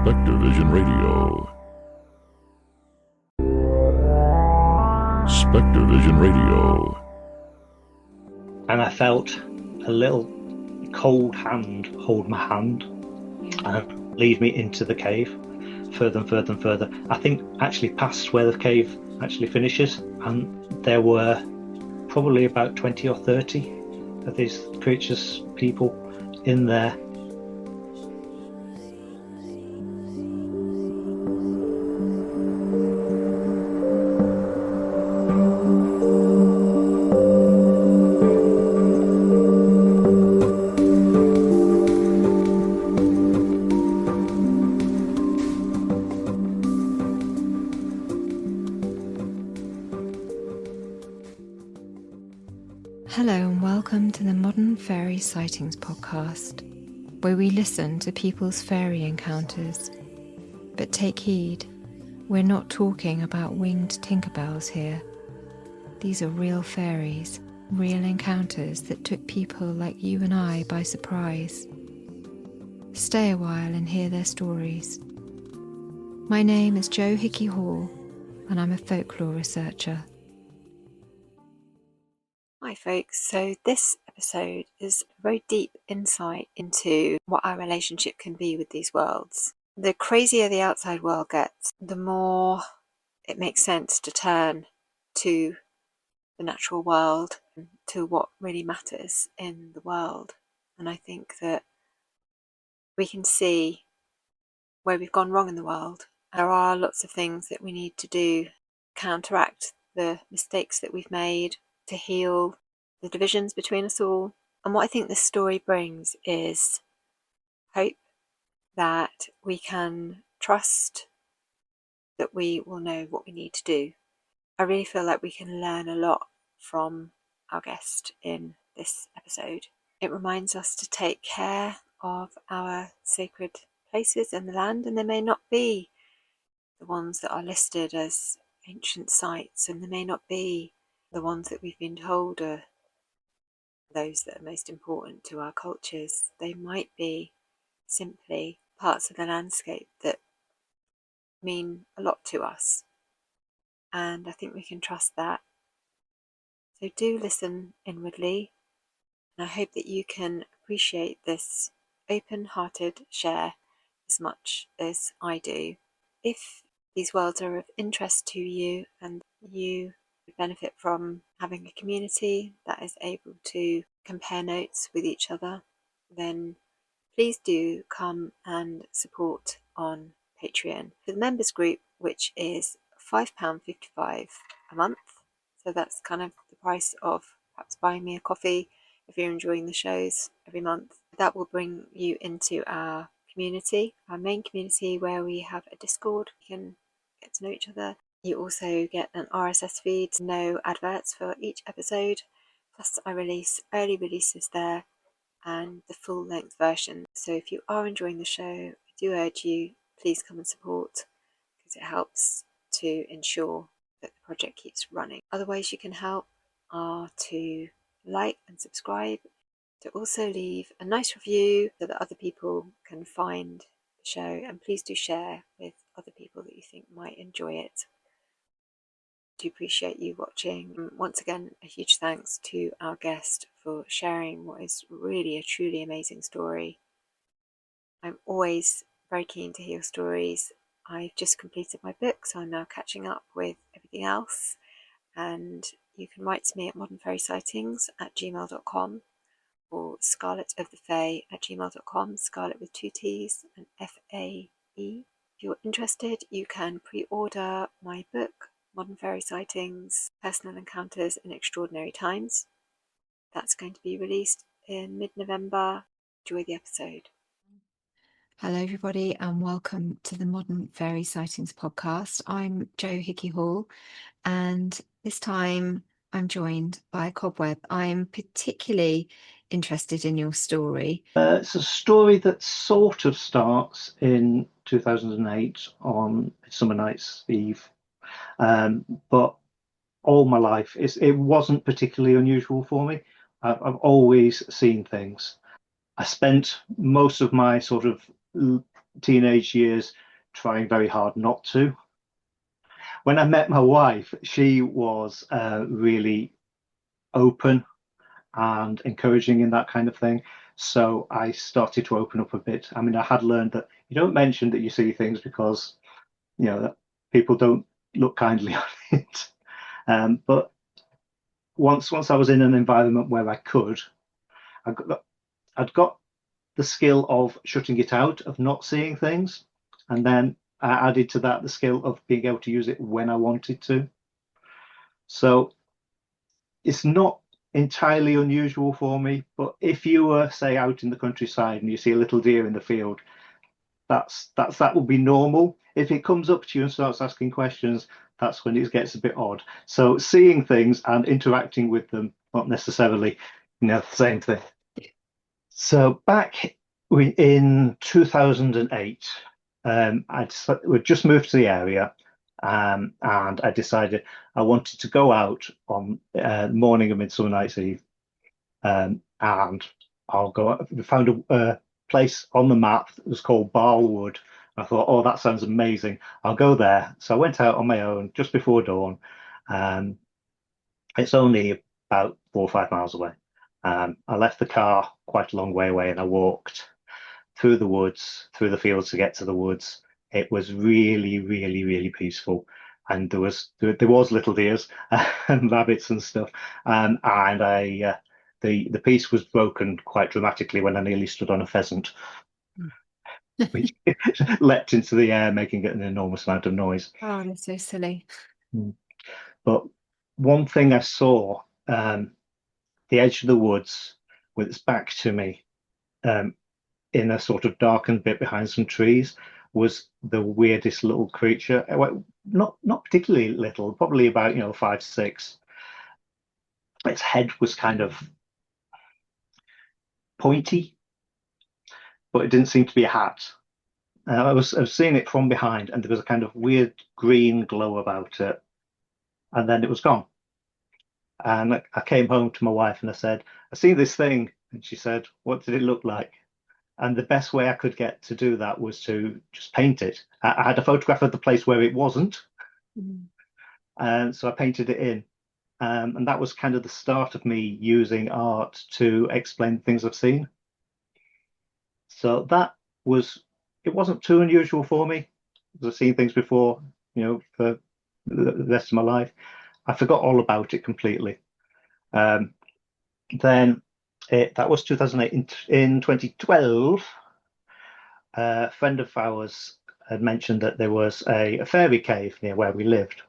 Spectrovision Radio. Spectrovision Radio. And I felt a little cold hand hold my hand and lead me into the cave, further and further and further. I think actually past where the cave actually finishes, and there were probably about 20 or 30 of these creatures, people in there. Hello and welcome to the Modern Fairy Sightings Podcast, where we listen to people's fairy encounters. But take heed, we're not talking about winged Tinkerbells here. These are real fairies, real encounters that took people like you and I by surprise. Stay a while and hear their stories. My name is Jo Hickey Hall, and I'm a folklore researcher. Hi folks, so this episode is a very deep insight into what our relationship can be with these worlds. The crazier the outside world gets, the more it makes sense to turn to the natural world, to what really matters in the world. And I think that we can see where we've gone wrong in the world. There are lots of things that we need to do, counteract the mistakes that we've made, to heal the divisions between us all. And what I think this story brings is hope that we can trust that we will know what we need to do. I really feel like we can learn a lot from our guest in this episode. It reminds us to take care of our sacred places in the land, and they may not be the ones that are listed as ancient sites, and they may not be the ones that we've been told are those that are most important to our cultures. They might be simply parts of the landscape that mean a lot to us, and I think we can trust that. So do listen inwardly, and I hope that you can appreciate this open-hearted share as much as I do. If these worlds are of interest to you and you benefit from having a community that is able to compare notes with each other, then please do come and support on Patreon for the members group, which is £5.55 a month. So that's kind of the price of perhaps buying me a coffee if you're enjoying the shows every month. That will bring you into our community, our main community, where we have a Discord. You can get to know each other. You also get an RSS feed, no adverts for each episode, plus I release early releases there and the full length version. So if you are enjoying the show, I do urge you, please come and support, because it helps to ensure that the project keeps running. Other ways you can help are to like and subscribe, to also leave a nice review so that other people can find the show, and please do share with other people that you think might enjoy it. Do appreciate you watching. Once again, a huge thanks to our guest for sharing what is really a truly amazing story. I'm always very keen to hear stories. I've just completed my book, so I'm now catching up with everything else. And you can write to me at modernfairysightings@gmail.com or scarletofthefae@gmail.com, Scarlet with 2 T's and FAE. If you're interested, you can pre-order my book, Modern Fairy Sightings, Personal Encounters in Extraordinary Times. That's going to be released in mid-November. Enjoy the episode. Hello everybody and welcome to the Modern Fairy Sightings Podcast. I'm Jo Hickey Hall, and this time I'm joined by Cobweb. I'm particularly interested in your story. It's a story that sort of starts in 2008 on Midsummer Night's Eve. But all my life, it wasn't particularly unusual for me. I've always seen things. I spent most of my sort of teenage years trying very hard not to. When I met my wife, she was really open and encouraging in that kind of thing. So I started to open up a bit. I mean, I had learned that you don't mention that you see things because, that people don't look kindly on it. But once I was in an environment where I could, I'd got the skill of shutting it out, of not seeing things. And then I added to that the skill of being able to use it when I wanted to. So it's not entirely unusual for me, but if you were, say, out in the countryside and you see a little deer in the field, that would be normal. If it comes up to you and starts asking questions, that's when it gets a bit odd. So seeing things and interacting with them, not necessarily, the same thing. So back in 2008, we'd just moved to the area, and I decided I wanted to go out on the morning of Midsummer Night's Eve, and I'll go. We found a place on the map that was called Barlwood. I thought, oh, that sounds amazing. I'll go there. So I went out on my own just before dawn. It's only about 4 or 5 miles away. I left the car quite a long way away, and I walked through the woods, through the fields to get to the woods. It was really, really, really peaceful, and there was little deers and rabbits and stuff. And the peace was broken quite dramatically when I nearly stood on a pheasant, which leapt into the air, making an enormous amount of noise. Oh, that's so silly. But one thing I saw, the edge of the woods with its back to me, in a sort of darkened bit behind some trees, was the weirdest little creature. Not particularly little, probably about 5, 6. Its head was kind of pointy, but it didn't seem to be a hat. I was seeing it from behind, and there was a kind of weird green glow about it, and then it was gone. And I came home to my wife and I said, I see this thing. And she said, what did it look like? And the best way I could get to do that was to just paint it. I had a photograph of the place where it wasn't. And so I painted it in. And that was kind of the start of me using art to explain things I've seen. So it wasn't too unusual for me, because I've seen things before, for the rest of my life. I forgot all about it completely. Then that was 2008. In 2012, a friend of ours had mentioned that there was a fairy cave near where we lived.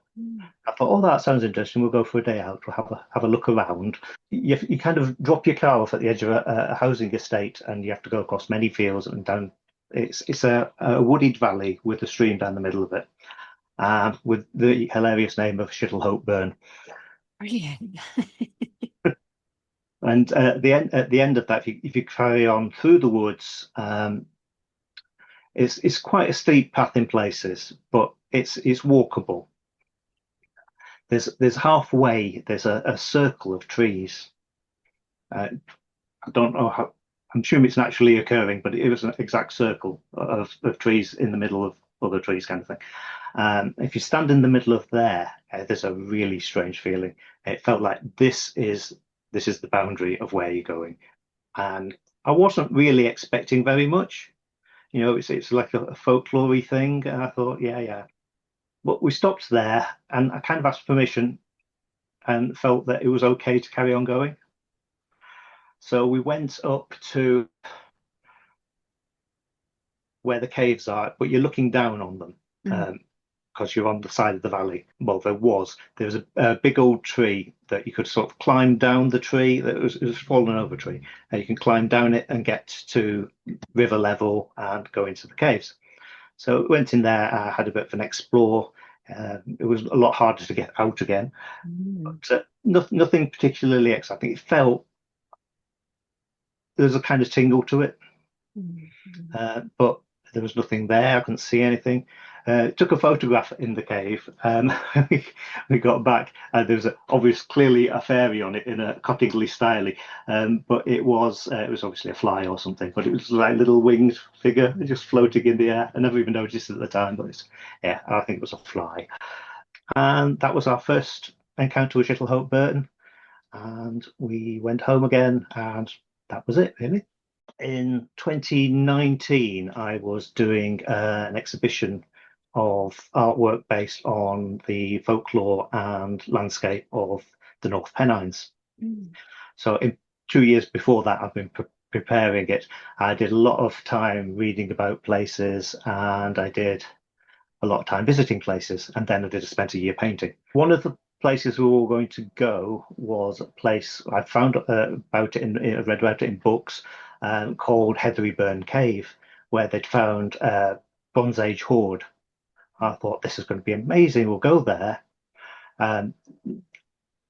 I thought, oh, that sounds interesting. We'll go for a day out. We'll have a look around. You kind of drop your car off at the edge of a housing estate, and you have to go across many fields and down. It's a wooded valley with a stream down the middle of it, with the hilarious name of Shittlehope Burn. Brilliant. And at the end of that, if you carry on through the woods, it's quite a steep path in places, but it's walkable. There's halfway there's a circle of trees. I don't know how. I'm assuming it's naturally occurring, but it was an exact circle of trees in the middle of other trees, kind of thing. If you stand in the middle of there's a really strange feeling. It felt like this is the boundary of where you're going, and I wasn't really expecting very much. It's like a folklore-y thing, and I thought, yeah. But we stopped there, and I kind of asked permission, and felt that it was okay to carry on going. So we went up to where the caves are, but you're looking down on them. Because you're on the side of the valley. Well, there was a big old tree that you could sort of climb down the tree. It was a fallen over tree, and you can climb down it and get to river level and go into the caves. So we went in there. I had a bit of an explore. It was a lot harder to get out again, but nothing particularly exciting. It felt there was a kind of tingle to it, but there was nothing there. I couldn't see anything. took a photograph in the cave. We got back, and there was clearly a fairy on it in a Cottingley style. But it was obviously a fly or something. But it was like a little winged figure just floating in the air. I never even noticed it at the time, but I think it was a fly. And that was our first encounter with Shittlehope Burton. And we went home again, and that was it, really. In 2019, I was doing an exhibition of artwork based on the folklore and landscape of the North Pennines. So in 2 years before that, I've been preparing it. I did a lot of time reading about places, and I did a lot of time visiting places, and then I spent a year painting. One of the places we were going to go was a place I found about it, read about it in books, called Heatheryburn Cave, where they'd found a Bronze Age hoard. I thought, this is going to be amazing, we'll go there. And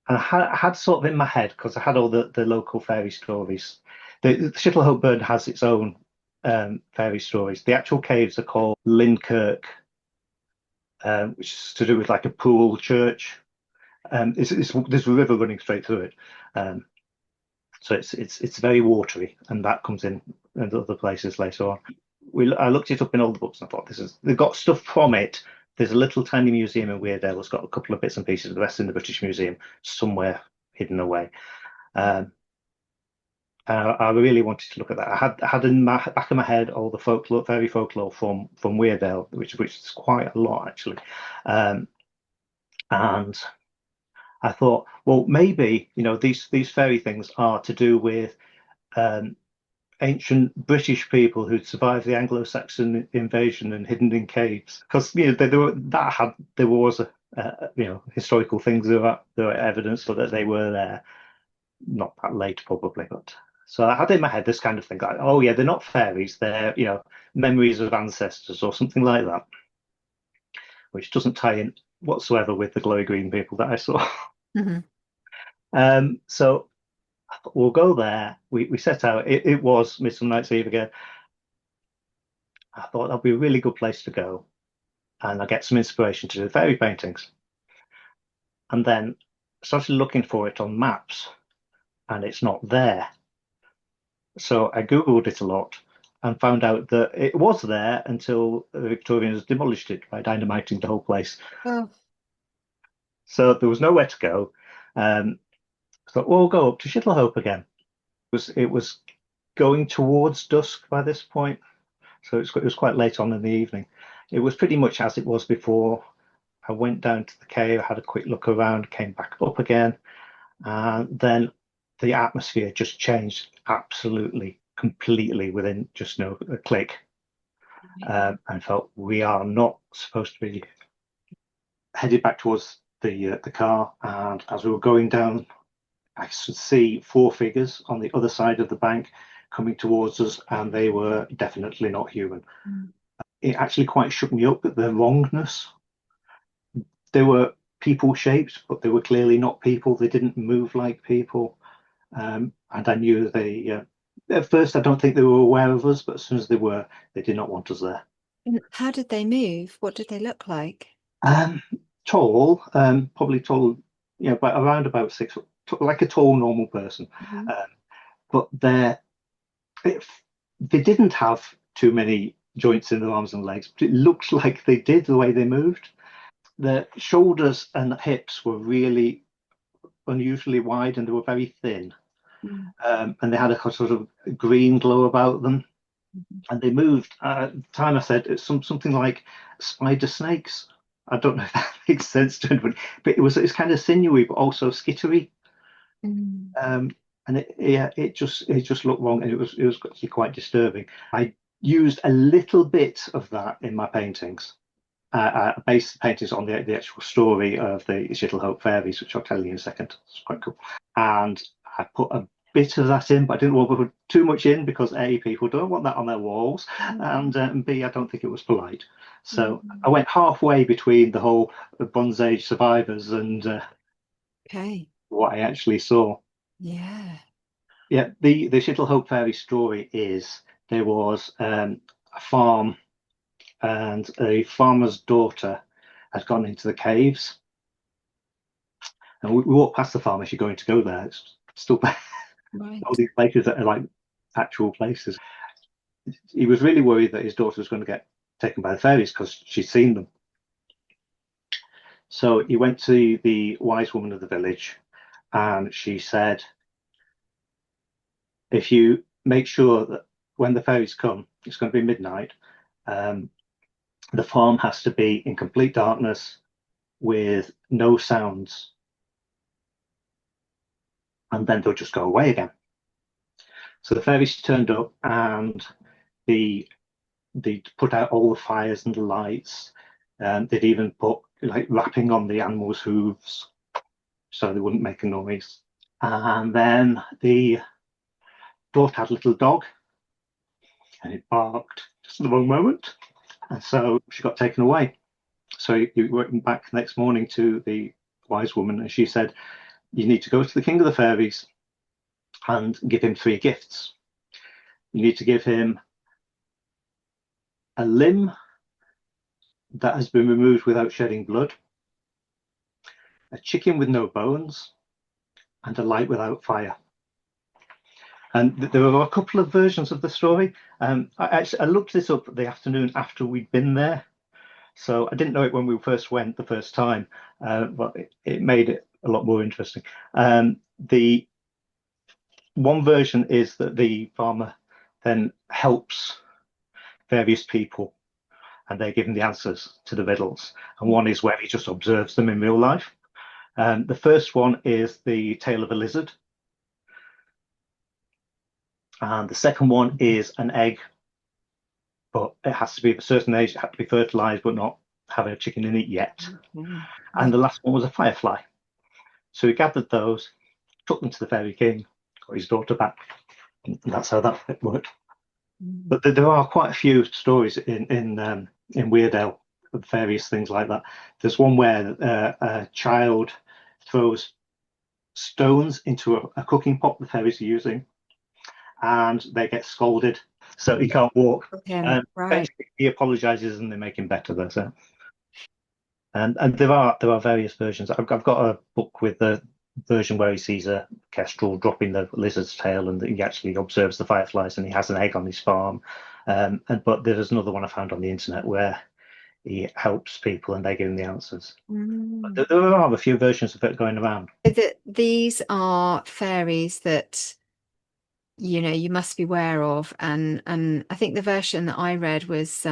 I had sort of in my head, because I had all the local fairy stories. The Shittlehope Burn has its own fairy stories. The actual caves are called Linkirk, which is to do with like a pool church. There's a river running straight through it. So it's very watery, and that comes in other places later on. I looked it up in all the books, and I thought, they've got stuff from it. There's a little tiny museum in Weardale that's got a couple of bits and pieces. The rest in the British Museum, somewhere hidden away. I really wanted to look at that. I had in my back of my head all the fairy folklore from Weardale, which is quite a lot actually. And I thought, well, maybe these fairy things are to do with ancient British people who'd survived the Anglo-Saxon invasion and hidden in caves. Because there was historical things, there were evidence for that they were there. Not that late, probably, but so I had in my head this kind of thing, like, oh yeah, they're not fairies, they're memories of ancestors or something like that, which doesn't tie in whatsoever with the glowy green people that I saw. Mm-hmm. So I thought, we'll go there. We set out. It was Midsummer Night's Eve again. I thought that'd be a really good place to go, and I get some inspiration to do fairy paintings. And then I started looking for it on maps, and it's not there. So I Googled it a lot and found out that it was there until the Victorians demolished it by dynamiting the whole place. Oh. So there was nowhere to go. I thought, well, we'll go up to Shittlehope again. It was going towards dusk by this point, so it was quite late on in the evening. It was pretty much as it was before. I went down to the cave, had a quick look around, came back up again, and then the atmosphere just changed absolutely, completely within just a click. And felt we are not supposed to be headed back towards the car. And as we were going down, I could see 4 figures on the other side of the bank coming towards us, and they were definitely not human. It actually quite shook me up at their wrongness. They were people shaped, but they were clearly not people. They didn't move like people. And I knew at first, I don't think they were aware of us, but as soon as they were, they did not want us there. How did they move? What did they look like? Tall, probably tall, but around about 6 foot, like a tall, normal person. Mm-hmm. But they didn't have too many joints in their arms and legs, but it looked like they did the way they moved. Their shoulders and hips were really unusually wide, and they were very thin. Mm. And they had a sort of green glow about them. Mm-hmm. And they moved, at the time I said, it's something like spider snakes. I don't know if that makes sense to anybody, but it's kind of sinewy, but also skittery. Mm. And it just looked wrong, and it was actually quite disturbing. I used a little bit of that in my paintings. I based the paintings on the actual story of the Shittlehope Fairies, which I'll tell you in a second. It's quite cool. And I put a bit of that in, but I didn't want to put too much in because A, people don't want that on their walls, and B, I don't think it was polite. So I went halfway between the whole Bronze Age survivors and what I actually saw. Yeah. The Shittlehope Fairy story is there was a farm and a farmer's daughter had gone into the caves. And we walked past the farm as you're going to go there. It's still Right. all these places that are like actual places. He was really worried that his daughter was going to get taken by the fairies because she'd seen them. So he went to the wise woman of the village, and she said, if you make sure that when the fairies come, it's going to be midnight, the farm has to be in complete darkness with no sounds, and then they'll just go away again. So the fairies turned up, and they put out all the fires and the lights. They'd even put like wrapping on the animals' hooves so they wouldn't make a noise. And then the daughter had a little dog, and it barked just at the wrong moment, and so she got taken away. So he went back the next morning to the wise woman, and she said, you need to go to the king of the fairies and give him 3 gifts. You need to give him a limb that has been removed without shedding blood, a chicken with no bones, and a light without fire. And there were a couple of versions of the story. I looked this up the afternoon after we'd been there, so I didn't know it when we first went the first time, but it made it a lot more interesting. The one version is that the farmer then helps various people, and they give him the answers to the riddles. And one is where he just observes them in real life. The first one is the tale of a lizard. And the second one is an egg, but it has to be of a certain age. It had to be fertilized, but not having a chicken in it yet. Mm-hmm. And the last one was a firefly. So he gathered those, took them to the fairy king, got his daughter back. And that's how that worked. Mm-hmm. But there are quite a few stories in Weardale of various things like that. There's one where a child throws stones into a cooking pot the fairies are using, and they get scolded, so he can't walk. Right. Basically, he apologizes, and they make him better there. So, and there are various versions. I've got a book with the version where he sees a kestrel dropping the lizard's tail, and he actually observes the fireflies, and he has an egg on his farm. But there's another one I found on the internet where he helps people and they give him the answers. But there are a few versions of it going around. These are fairies that you must be aware of, and I think the version that I read was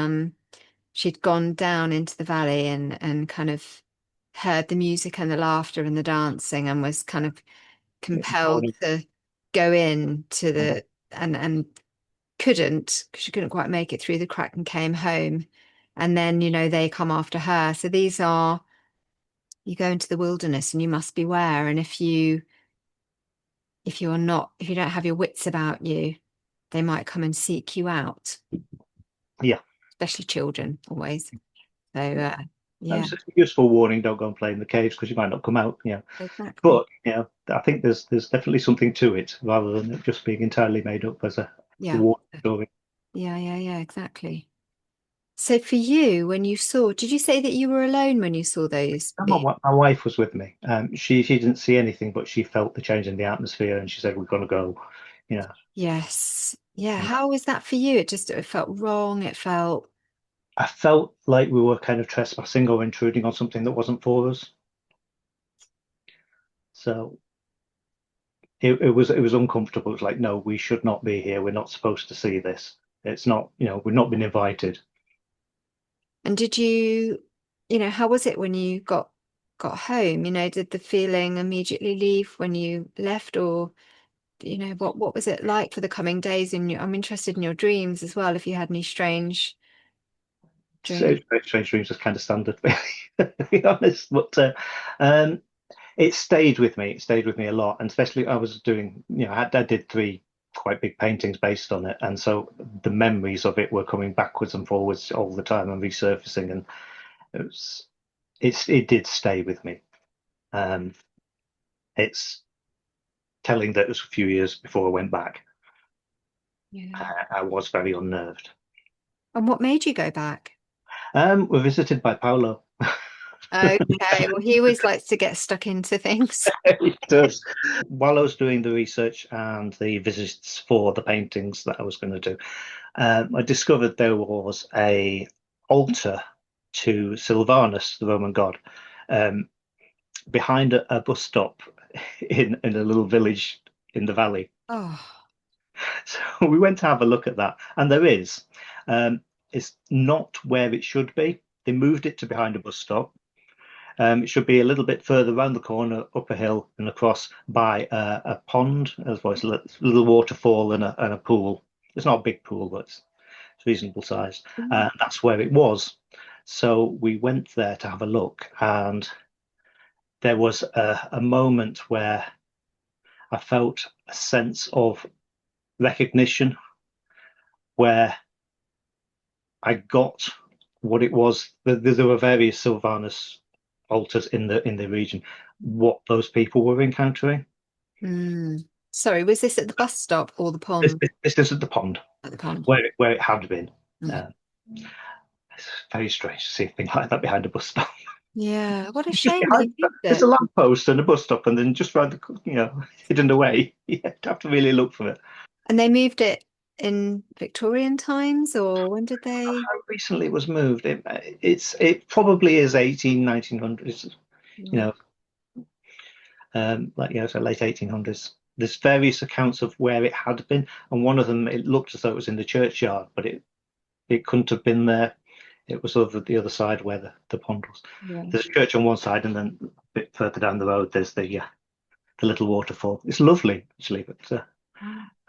she'd gone down into the valley and kind of heard the music and the laughter and the dancing, and was kind of compelled to go in to the and couldn't, because she couldn't quite make it through the crack, and came home, and then they come after her. So these are, you go into the wilderness and you must beware, and if you don't have your wits about you, they might come and seek you out. Yeah, especially children, always. So yeah, it's a useful warning. Don't go and play in the caves because you might not come out. exactly. But I think there's definitely something to it, rather than it just being entirely made up as a warning story. Yeah, exactly. So for you, when you saw, did you say that you were alone when you saw those? My wife was with me. She didn't see anything, but she felt the change in the atmosphere, and she said, "We're going to go." Yes. Yeah. How was that for you? It felt wrong. I felt like we were kind of trespassing or intruding on something that wasn't for us. So it was uncomfortable. It's like, no, we should not be here. We're not supposed to see this. It's not, we've not been invited. And did you, how was it when you got home? Did the feeling immediately leave when you left, or what was it like for the coming days? And I'm interested in your dreams as well, if you had any strange dreams. Strange dreams is kind of standard, to be honest. But it stayed with me. It stayed with me a lot, and especially I was doing, I did 3 quite big paintings based on it, and so the memories of it were coming backwards and forwards all the time and resurfacing, and it did stay with me. It's telling that it was a few years before I went back. Yeah. I was very unnerved. And what made you go back? We're visited by Paolo. Okay, well, he always likes to get stuck into things. It does. While I was doing the research and the visits for the paintings that I was going to do, I discovered there was a altar to Silvanus, the Roman god, um, behind a bus stop in a little village in the valley. Oh, So we went to have a look at that, and there is. It's not where it should be. They moved it to behind a bus stop. It should be a little bit further around the corner, up a hill and across by a pond, as well as a little waterfall and a pool. It's not a big pool, but it's reasonable sized. That's where it was. So we went there to have a look, and there was a moment where I felt a sense of recognition, where I got what it was. There were various Sylvanus altars in the region. What those people were encountering. Sorry, was this at the bus stop or the This, pond? this is at the pond, At the pond. where it had been. Mm. It's very strange to see a thing like that behind a bus stop. Yeah, what a Just shame they behind, moved there's it. a lamppost and a bus stop, and then just round the, hidden away. You have to really look for it. And they moved it in Victorian times, or when did they? How recently it was moved? It probably is 1900s. You know, so late 1800s. There's various accounts of where it had been, and one of them, it looked as though it was in the churchyard, but it couldn't have been there. It was over the other side where the pond was. Yeah. There's a church on one side, and then a bit further down the road, there's the little waterfall. It's lovely, actually, but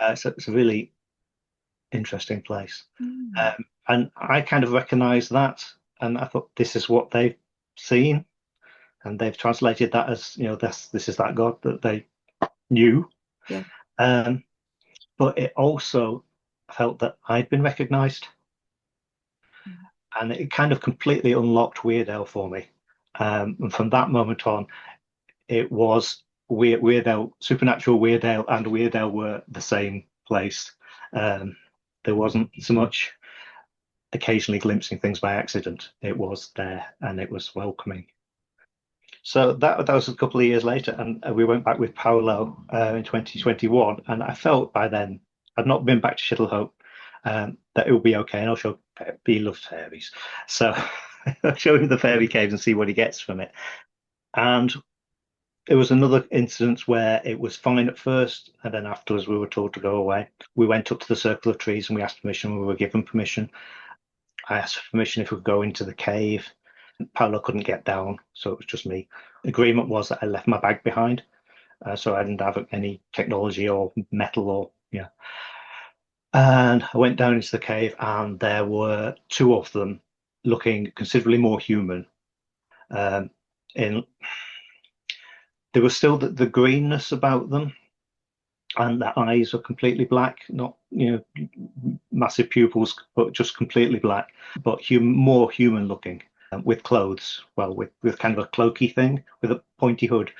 it's a really interesting place. And I kind of recognised that, and I thought this is what they've seen, and they've translated that as, this is that God that they knew. Yeah. But it also felt that I'd been recognised, and it kind of completely unlocked Weardale for me. And from that moment on, it was Weardale, supernatural Weardale, and Weardale were the same place. There wasn't so much occasionally glimpsing things by accident. It was there, and it was welcoming. So that was a couple of years later, and we went back with Paolo in 2021, and I felt by then I'd not been back to Shittlehope, that it would be okay, and I'll show he loves fairies, so I'll show him the fairy caves and see what he gets from it. And there was another incident where it was fine at first, and then afterwards we were told to go away. We went up to the circle of trees and we asked permission. We were given permission. I asked for permission if we could go into the cave. Paolo couldn't get down, so it was just me. The agreement was that I left my bag behind, so I didn't have any technology or metal or And I went down into the cave, and there were two of them looking considerably more human. There was still the greenness about them, and their eyes were completely black, not massive pupils, but just completely black, but more human looking, with clothes, well, with kind of a cloaky thing with a pointy hood.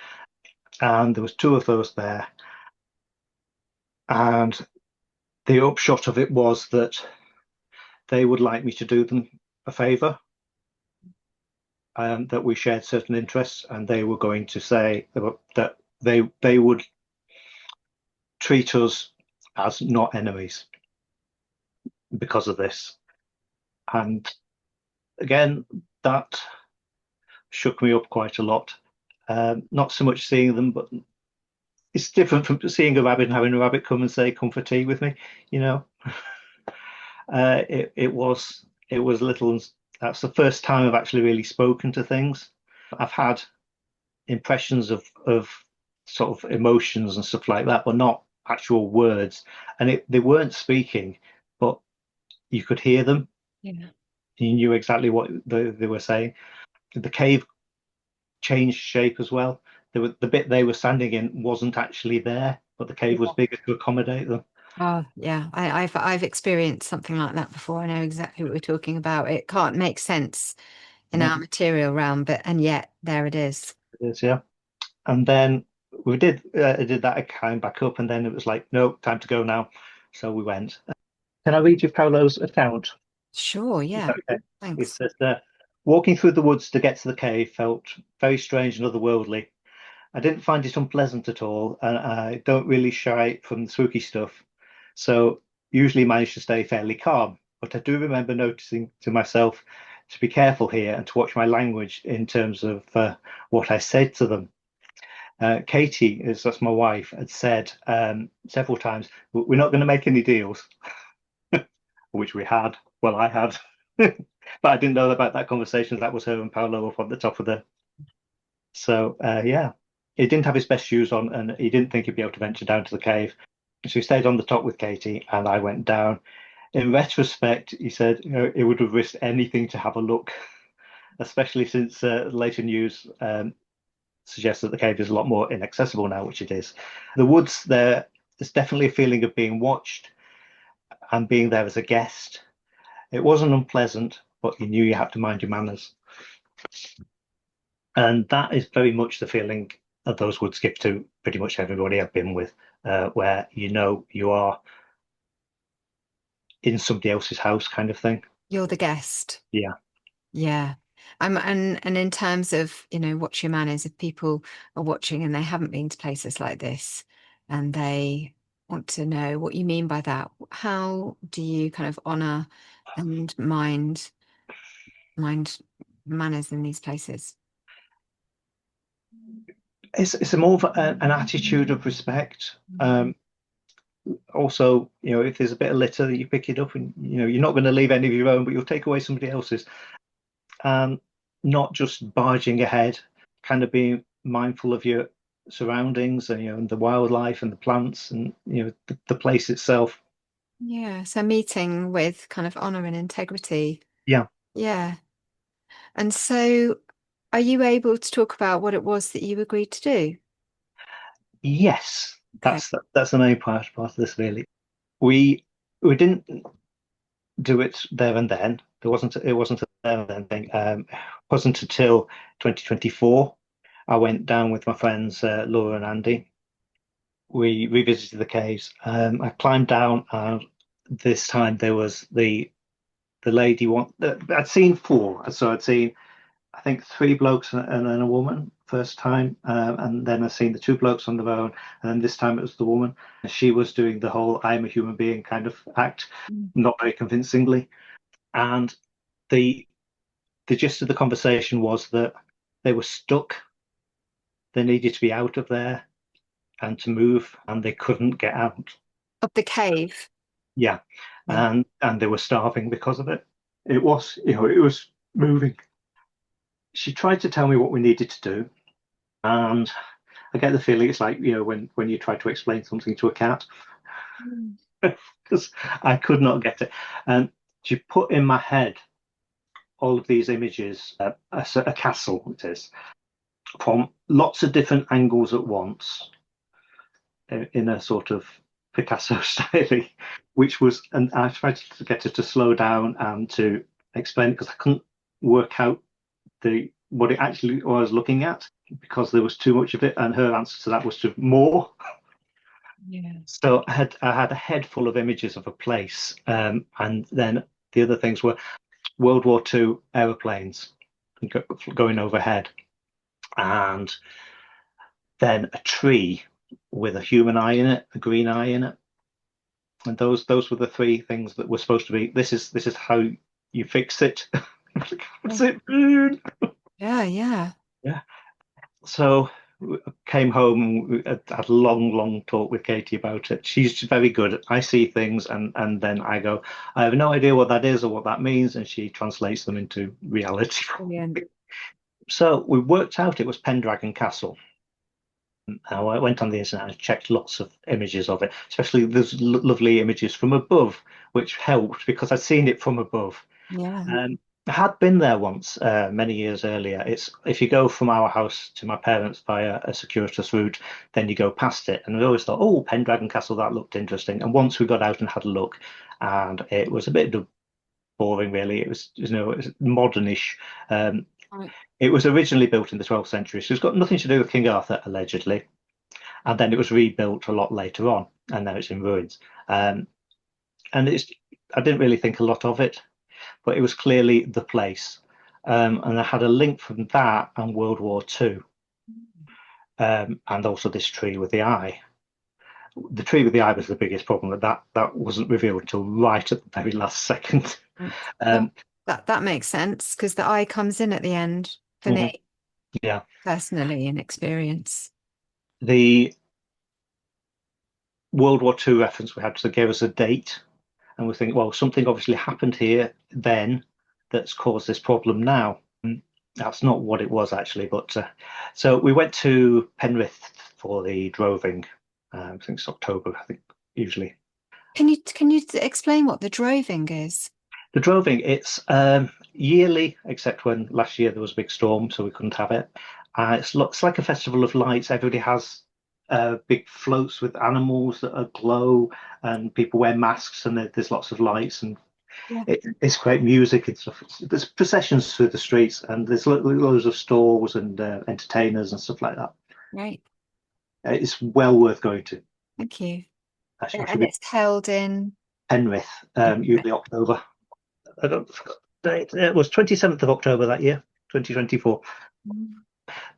And there was two of those there, and the upshot of it was that they would like me to do them a favour, that we shared certain interests, and they were going to say that they would treat us as not enemies because of this. And again, that shook me up quite a lot. Not so much seeing them, but it's different from seeing a rabbit and having a rabbit come and say, "Come for tea with me," It was little. That's the first time I've actually really spoken to things. I've had impressions of sort of emotions and stuff like that, but not actual words. And they weren't speaking, but you could hear them. Yeah. You knew exactly what they were saying. The cave changed shape as well. The bit they were standing in wasn't actually there, but the cave was bigger to accommodate them. Oh yeah, I've experienced something like that before. I know exactly what we're talking about. It can't make sense in our material realm, and yet there it is. It is, yeah. And then we did that. I came back up, and then it was like, no, time to go now. So we went. Can I read you Paolo's account? Sure, yeah. Okay. He Thanks. says, walking through the woods to get to the cave felt very strange and otherworldly. I didn't find it unpleasant at all, and I don't really shy from the spooky stuff, so usually manage to stay fairly calm. But I do remember noticing to myself to be careful here and to watch my language in terms of what I said to them. Katie, that's my wife, had said several times, "We're not going to make any deals," which we had. Well, I had, but I didn't know about that conversation. That was her and Paolo up on the top of the. So yeah, he didn't have his best shoes on, and he didn't think he'd be able to venture down to the cave. So he stayed on the top with Katie, and I went down. In retrospect, he said, he would have risked anything to have a look, especially since later news suggests that the cave is a lot more inaccessible now, which it is. The woods there's definitely a feeling of being watched and being there as a guest. It wasn't unpleasant, but you knew you had to mind your manners. And that is very much the feeling that those woods give to pretty much everybody I've been with, where you are in somebody else's house kind of thing. You're the guest. Yeah. Yeah. And in terms of, watch your manners, if people are watching and they haven't been to places like this and they want to know what you mean by that, how do you kind of honor and mind manners in these places? It's a more of an attitude of respect. Also, if there's a bit of litter, you pick it up, and you're not going to leave any of your own, but you'll take away somebody else's. Not just barging ahead, kind of being mindful of your surroundings and the wildlife and the plants and the place itself. Yeah. So meeting with kind of honor and integrity. Yeah. Yeah. And so are you able to talk about what it was that you agreed to do? Yes, Okay. that's the main part of this really. We didn't do it there and then. It wasn't a there and then thing. It wasn't until 2024 I went down with my friends Laura and Andy. We revisited the caves. I climbed down, and this time there was the lady one. I'd seen four, so I'd seen I think three blokes and then a woman first time, and then I've seen the two blokes on their own, and then this time it was the woman. She was doing the whole "I am a human being" kind of act, not very convincingly, and the gist of the conversation was that they were stuck. They needed to be out of there and to move, and they couldn't get out. Of the cave. Yeah, Yeah. and they were starving because of it. It was it was moving. She tried to tell me what we needed to do, and I get the feeling it's like when you try to explain something to a cat, because I could not get it. And she put in my head all of these images, a castle it is, from lots of different angles at once, in a sort of Picasso style, which was, and I tried to get her to slow down and to explain because I couldn't work out what it actually was looking at because there was too much of it, and her answer to that was to more. Yeah. So I had a head full of images of a place, and then the other things were World War II aeroplanes going overhead, and then a tree with a human eye in it, a green eye in it, and those were the three things that were supposed to be. This is how you fix it. What's it? Yeah, yeah. Yeah. So I came home and we had a long talk with Katie about it. She's very good. I see things and then I go, I have no idea what that is or what that means, and she translates them into reality. Brilliant. So we worked out it was Pendragon Castle. I went on the internet and checked lots of images of it, especially there's lovely images from above, which helped because I'd seen it from above. Yeah. I had been there once many years earlier. It's if you go from our house to my parents via a circuitous route, then you go past it. And I always thought, oh, Pendragon Castle, that looked interesting. And once we got out and had a look, and it was a bit boring, really. It was, it was modernish. Right. It was originally built in the 12th century, so it's got nothing to do with King Arthur, allegedly. And then it was rebuilt a lot later on, and now it's in ruins. And I didn't really think a lot of it. but it was clearly the place. And I had a link from that and World War Two, and also this tree with the eye. The tree with the eye was the biggest problem. That wasn't revealed until right at the very last second. Right. Um, That makes sense because the eye comes in at the end for mhm, me yeah, personally in experience. the World War Two reference we had to give us a date, and we think, well, something obviously happened here then that's caused this problem now. That's not what it was actually, but so we went to Penrith for the droving. I think it's October, I think, usually. Can you explain what the droving is? The droving, it's yearly, except when last year there was a big storm, so we couldn't have it. It's like a festival of lights. Everybody has big floats with animals that are glow, and people wear masks, and there's lots of lights, and Yeah. it's great music and stuff. There's processions through the streets, and there's loads of stalls and entertainers and stuff like that. Right. It's well worth going to. Thank you. I should And be it's held in Penrith, usually October. I don't date. It was 27th of October that year, 2024.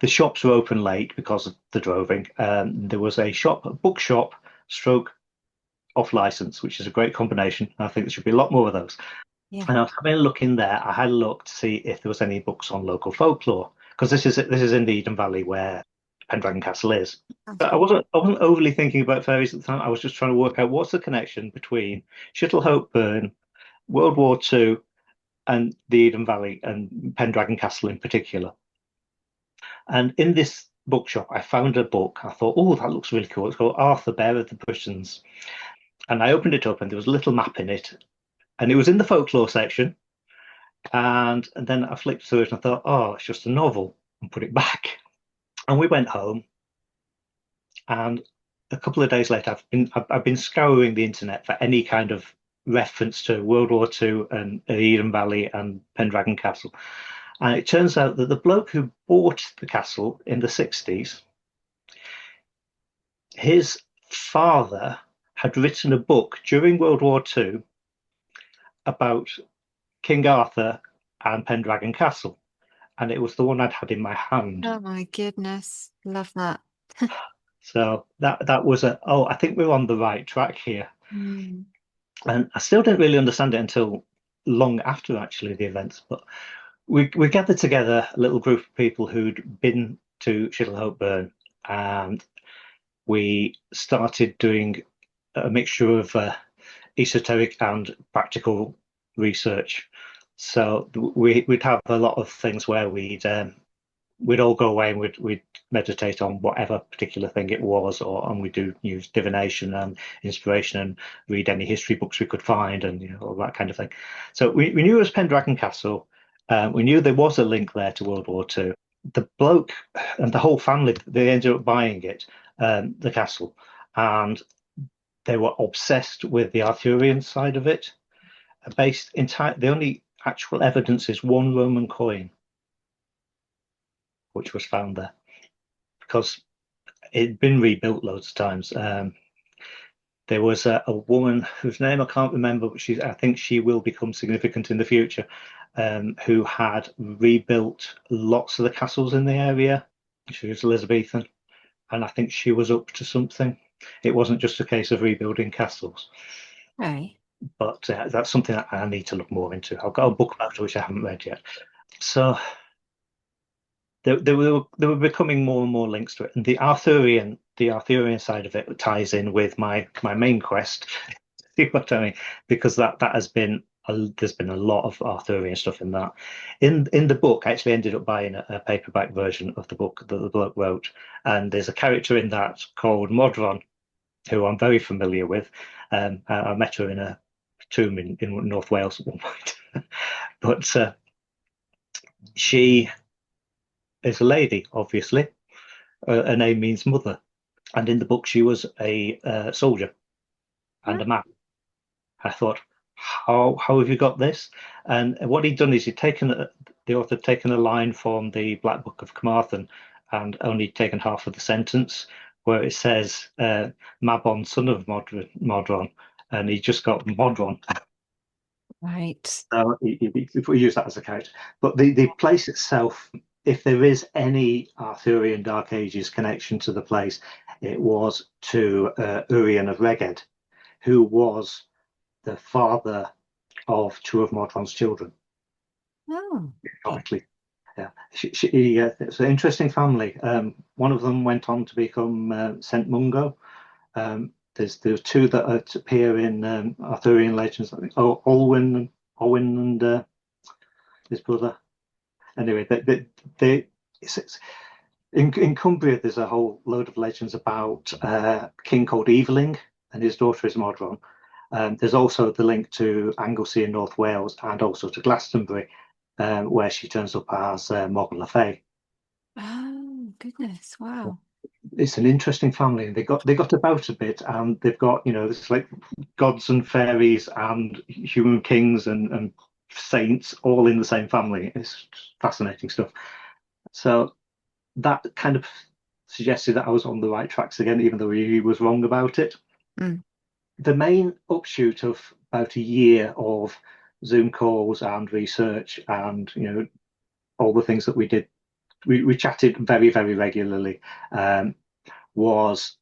The shops were open late because of the droving. There was a bookshop, stroke off license, which is a great combination. I think there should be a lot more of those. Yeah. And I was having a look in there. I had a look to see if there was any books on local folklore, because this is in the Eden Valley where Pendragon Castle is. But I wasn't overly thinking about fairies at the time. I was just trying to work out what's the connection between Shittlehope Burn, World War Two, and the Eden Valley and Pendragon Castle in particular. And in this bookshop, I found a book. I thought, oh, that looks really cool. It's called Arthur, Bear of the Britons. And I opened it up, and there was a little map in it, and it was in the folklore section. And then I flipped through it, and I thought, oh, it's just a novel, and put it back. And we went home. And a couple of days later, I've been scouring the internet for any kind of reference to World War Two and the Eden Valley and Pendragon Castle. And it turns out that the bloke who bought the castle in the 60s, his father had written a book during World War Two about King Arthur and Pendragon Castle. And it was the one I'd had in my hand. Oh my goodness. Love that. So that was I think we're on the right track here. Mm. And I still didn't really understand it until long after actually the events. But we gathered together a little group of people who'd been to Shittlehope Burn, and we started doing a mixture of esoteric and practical research. So we'd have a lot of things where we'd all go away and we'd meditate on whatever particular thing it was, and we do use divination and inspiration and read any history books we could find, and all that kind of thing. So we knew it was Pendragon Castle. We knew there was a link there to World War Two. The bloke and the whole family, they ended up buying it, the castle, and they were obsessed with the Arthurian side of it. The only actual evidence is one Roman coin, which was found there, because it'd been rebuilt loads of times. There was a woman whose name I can't remember, but I think she will become significant in the future, who had rebuilt lots of the castles in the area. She was Elizabethan, and I think she was up to something. It wasn't just a case of rebuilding castles. Right. But that's something that I need to look more into. I've got a book about it which I haven't read yet. So there were becoming more and more links to it, and the Arthurian side of it ties in with my main quest. See what I mean? Because that has been there's been a lot of Arthurian stuff in that. In the book, I actually ended up buying a paperback version of the book that the bloke wrote, and there's a character in that called Modron, who I'm very familiar with. I met her in a tomb in North Wales at one point, but she is a lady, obviously. Her name means mother, and in the book she was a soldier and a man. I thought, how have you got this? And what he'd done is the author had taken a line from the Black Book of Carmarthen and only taken half of the sentence, where it says Mabon, son of Modron, and he just got Modron. Right. So if we use that as a character. But the place itself, if there is any Arthurian Dark Ages connection to the place, it was to Urien of Reged, who was the father of two of Mordron's children. Oh. Historically, yeah. It's an interesting family. One of them went on to become Saint Mungo. There's two that appear in Arthurian legends. I think Olwyn and his brother. Anyway, in Cumbria, there's a whole load of legends about a king called Eveling, and his daughter is Modron. There's also the link to Anglesey in North Wales, and also to Glastonbury, where she turns up as Morgan Le Fay. Oh, goodness. Wow. It's an interesting family, and they got about a bit, and they've got, it's like gods and fairies and human kings and saints all in the same family. It's fascinating stuff. So that kind of suggested that I was on the right tracks again, even though he was wrong about it. Mm. The main upshoot of about a year of Zoom calls and research and all the things that we did, we chatted very, very regularly, was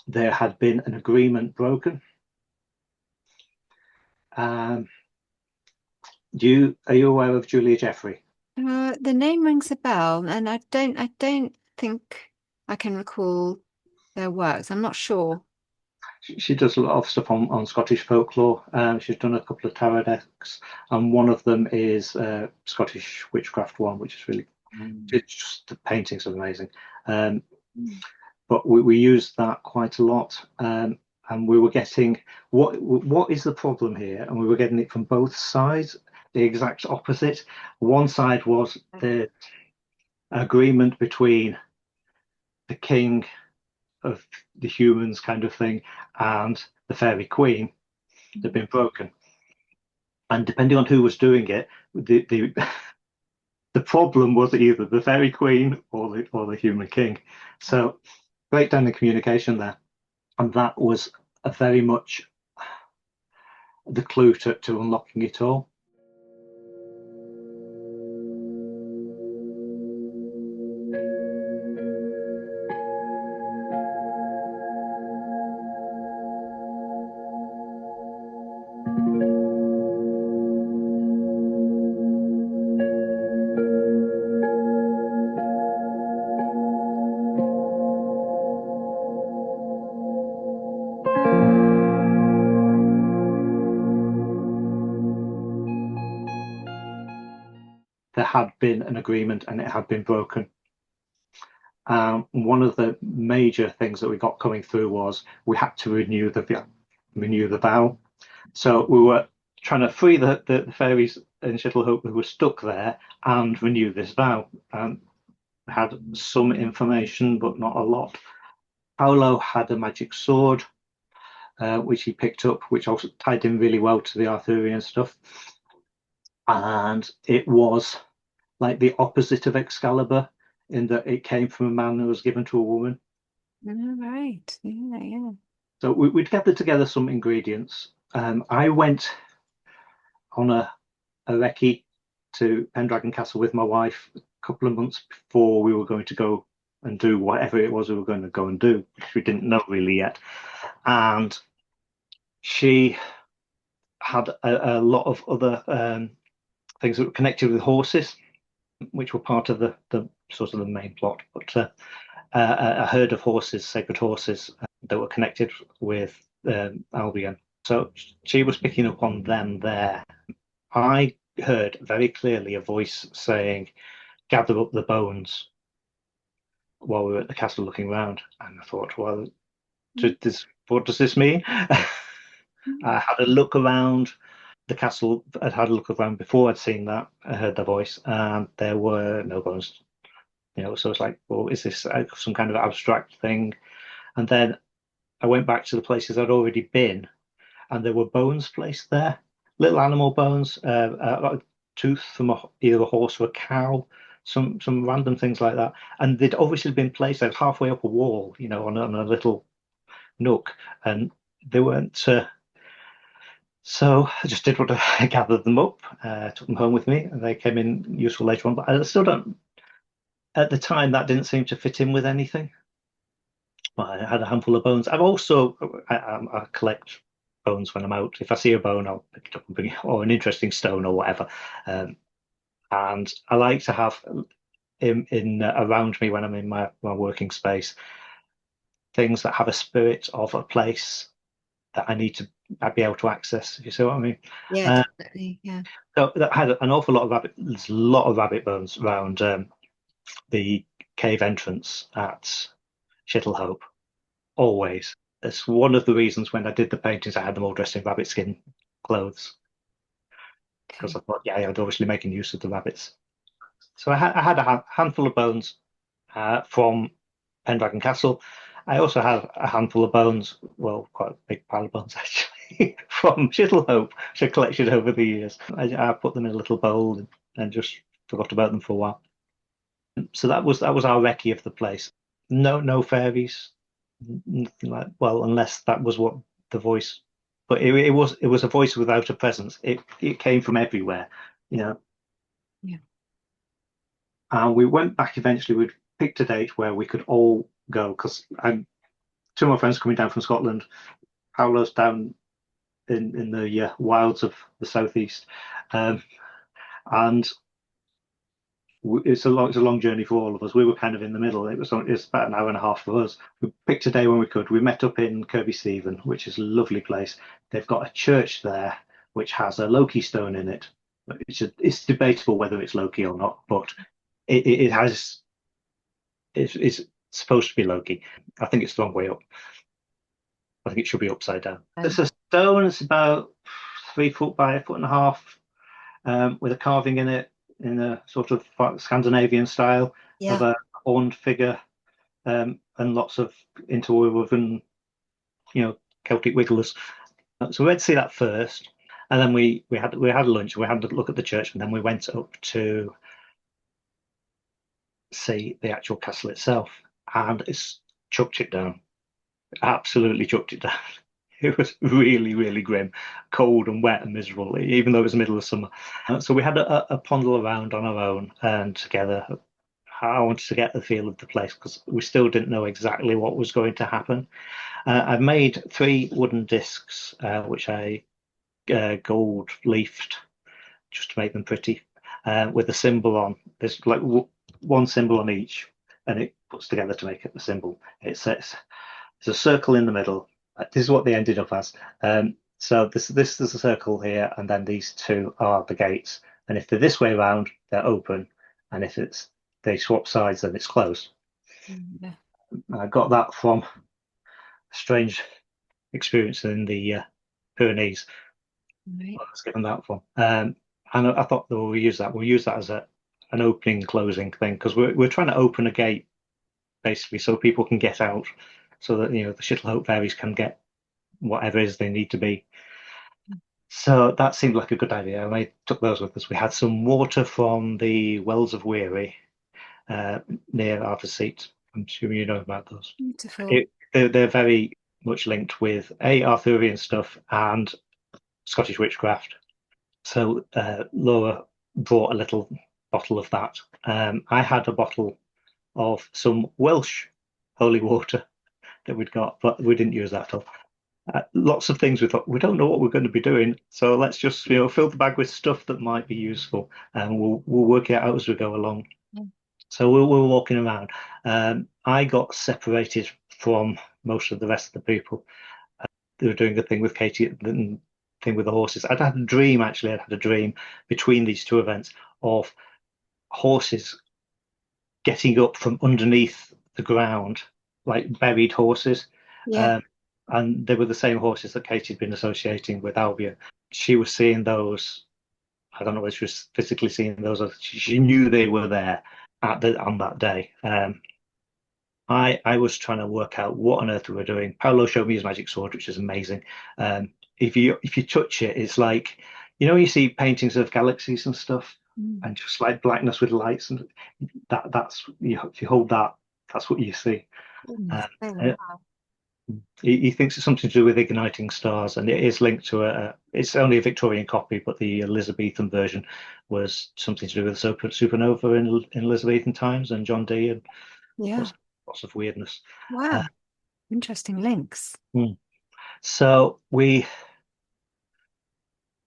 there had been an agreement broken. Are you aware of Julia Jeffrey? The name rings a bell, and I don't think I can recall their works. I'm not sure. She does a lot of stuff on Scottish folklore. She's done a couple of tarot decks, and one of them is Scottish witchcraft one, which is really, it's just, the paintings are amazing. But we used that quite a lot, and we were getting what is the problem here, and we were getting it from both sides, the exact opposite. One side was the agreement between the king of the humans kind of thing and the fairy queen had been broken, and depending on who was doing it, the the problem was either the fairy queen or the human king. So breakdown in communication there, and that was very much the clue to unlocking it all. There had been an agreement and it had been broken. One of the major things that we got coming through was we had to renew the vow. So we were trying to free the fairies in Shittlehope who were stuck there and renew this vow. Had some information, but not a lot. Paolo had a magic sword, which he picked up, which also tied in really well to the Arthurian stuff. And it was like the opposite of Excalibur, in that it came from a man who was given to a woman. Right. Yeah. So we'd gathered together some ingredients. I went on a recce to Pendragon Castle with my wife a couple of months before we were going to go and do whatever it was we were going to go and do, which we didn't know really yet. And she had a lot of other things that were connected with horses, which were part of the sort of the main plot. But a herd of horses, sacred horses, that were connected with Albion. So she was picking up on them there. I heard very clearly a voice saying, "Gather up the bones," while we were at the castle looking around. And I thought, well, what does this mean? I had a look around the castle. I'd had a look around before I'd seen that. I heard the voice, and there were no bones. So it's like, well, is this some kind of abstract thing? And then I went back to the places I'd already been, and there were bones placed there, little animal bones, a tooth from either a horse or a cow, some random things like that. And they'd obviously been placed out halfway up a wall, on a little nook, and they weren't So I just did what I gathered them up, took them home with me, and they came in useful later on. But I still don't. At the time, that didn't seem to fit in with anything. Well, I had a handful of bones. I've also I collect bones when I'm out. If I see a bone, I'll pick it up and bring it, or an interesting stone or whatever. Um, and I like to have in around me when I'm in my working space things that have a spirit of a place that I'd be able to access. If you see what I mean? Yeah, Uh, definitely. Yeah. so that had an awful lot of rabbit. There's a lot of rabbit bones around the cave entrance at Shittlehope. Always. It's one of the reasons when I did the paintings, I had them all dressed in rabbit skin clothes because Okay. I thought, yeah, I'd obviously making use of the rabbits. So I had a handful of bones from Pendragon Castle. I also had a handful of bones, well, quite a big pile of bones actually, from Shittlehope, which I collected over the years. I put them in a little bowl and just forgot about them for a while. So that was our recce of the place. No fairies, nothing like, well, unless that was what the voice. But it was a voice without a presence. It came from everywhere, you know. Yeah. And we went back eventually. We picked a date where we could all go because I'm two of my friends coming down from Scotland. Paolo's down in the wilds of the southeast, um, and it's a long journey for all of us. We were kind of in the middle. It's about an hour and a half for us. We picked a day when we could. We met up in Kirby Stephen, which is a lovely place. They've got a church there which has a Loki stone in it. It's debatable whether it's Loki or not, but it has. It's supposed to be Loki. I think it's the wrong way up. I think it should be upside down. It's a stone. It's about 3 foot by a foot and a half, with a carving in it in a sort of Scandinavian style of Yeah. a horned figure, and lots of interwoven, Celtic wigglers. So we went to see that first, and then we had lunch. We had a look at the church, and then we went up to see the actual castle itself, and it's chucked it down. Absolutely chucked it down. It was really, really grim, cold and wet and miserable, even though it was the middle of summer. So we had a pondle around on our own and together. I wanted to get the feel of the place because we still didn't know exactly what was going to happen. I've made 3 wooden discs, which I gold leafed just to make them pretty, with a symbol on. There's like one symbol on each, and it puts together to make it the symbol. It says there's a circle in the middle. This is what they ended up as. So this is a circle here, and then these two are the gates. And if they're this way around, they're open, and if they swap sides, then it's closed. Yeah. I got that from a strange experience in the Pyrenees. Right. I was given that from, and I thought that we'll use that as an opening closing thing because we're trying to open a gate basically so people can get out, so that the Shittlehope fairies can get whatever it is they need to be. So that seemed like a good idea, and I took those with us. We had some water from the Wells of Weary, near Arthur's Seat. I'm sure you know about those. Beautiful. They're very much linked with Arthurian stuff and Scottish witchcraft. So Laura brought a little bottle of that. I had a bottle of some Welsh holy water that we'd got, but we didn't use that at all. Lots of things we thought we don't know what we're going to be doing, so let's just fill the bag with stuff that might be useful, and we'll work it out as we go along. Yeah. So we were walking around. I got separated from most of the rest of the people. They were doing the thing with Katie, the thing with the horses. I'd had a dream actually. I'd had a dream between these two events of horses getting up from underneath the ground, like buried horses. Yeah. And they were the same horses that Katie had been associating with Albia. She was seeing those. I don't know whether she was physically seeing those, or she knew they were there on that day. I was trying to work out what on earth we were doing. Paolo showed me his magic sword, which is amazing. If you touch it, it's like you see paintings of galaxies and stuff, and just like blackness with lights, and that's if you hold that, that's what you see. Goodness, Uh, wow. He thinks it's something to do with igniting stars, and it is linked to it's only a Victorian copy, but the Elizabethan version was something to do with supernova in Elizabethan times and John Dee and Yeah. lots of weirdness. Wow. Interesting links. So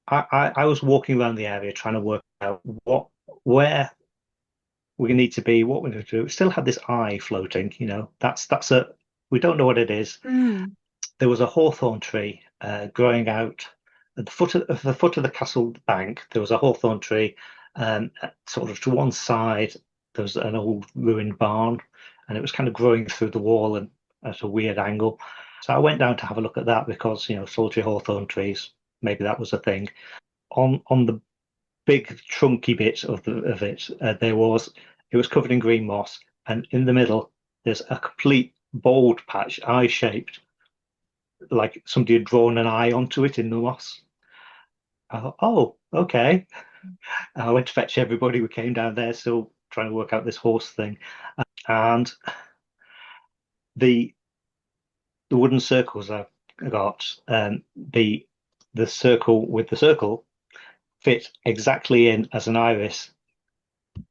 I was walking around the area trying to work out where we need to be, what we're going to do. We still had this eye floating, that's we don't know what it is. There was a hawthorn tree growing out at the foot of the castle bank. There was a hawthorn tree, sort of to one side. There was an old ruined barn, and it was kind of growing through the wall and at a weird angle. So I went down to have a look at that because solitary hawthorn trees. Maybe that was a thing. On the big trunky bit of it, it was covered in green moss, and in the middle there's a complete bald patch, eye shaped, like somebody had drawn an eye onto it in the moss. I thought, oh, okay. I went to fetch everybody. We came down there, still trying to work out this horse thing, and the wooden circles I got, the circle with the circle fit exactly in as an iris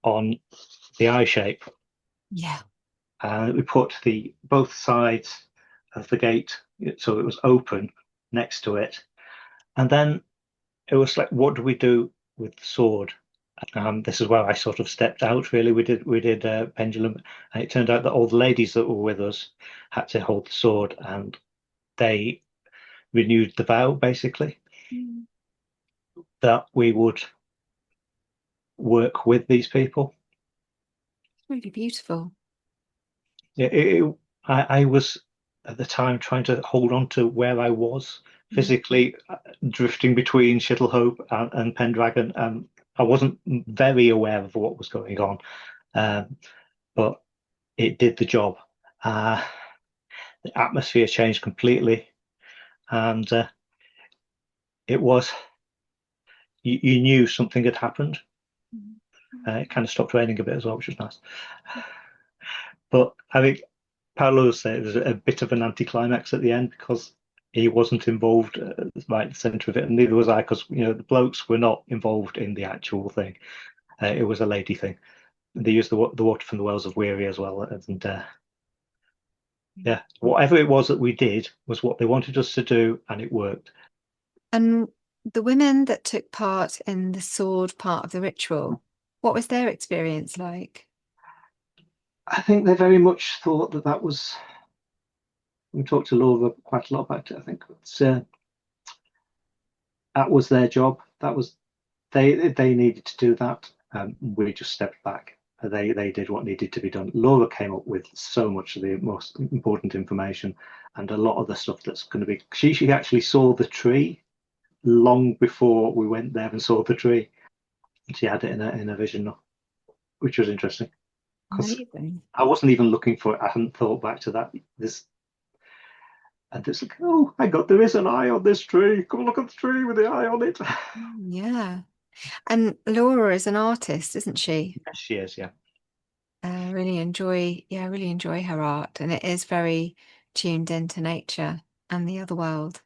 on the eye shape. Yeah. We put both sides of the gate so it was open next to it, and then it was like, what do we do with the sword? This is where I sort of stepped out. Really, we did pendulum, and it turned out that all the ladies that were with us had to hold the sword, and they renewed the vow basically that we would work with these people. It's really beautiful. Yeah, I was at the time trying to hold on to where I was physically, drifting between Shittlehope and Pendragon. I wasn't very aware of what was going on, but it did the job. The atmosphere changed completely, and it was you knew something had happened. It kind of stopped raining a bit as well, which was nice. But I think Paolo said it was a bit of an anticlimax at the end because he wasn't involved right at the centre of it, and neither was I, because the blokes were not involved in the actual thing. It was a lady thing. They used the water from the wells of Weary as well, and yeah, whatever it was that we did was what they wanted us to do, and it worked. And the women that took part in the sword part of the ritual, what was their experience like? I think they very much thought that was. We talked to Laura quite a lot about it. I think that was their job. That was they needed to do that. We just stepped back. They did what needed to be done. Laura came up with so much of the most important information, and a lot of the stuff that's going to be. She actually saw the tree long before we went there and saw the tree. She had it in a vision, which was interesting. Amazing. I wasn't even looking for it. I hadn't thought back to that. And it's like, oh my God, there is an eye on this tree. Come look at the tree with the eye on it. Yeah. And Laura is an artist, isn't she? Yes, she is, yeah. Really enjoy her art, and it is very tuned into nature and the other world.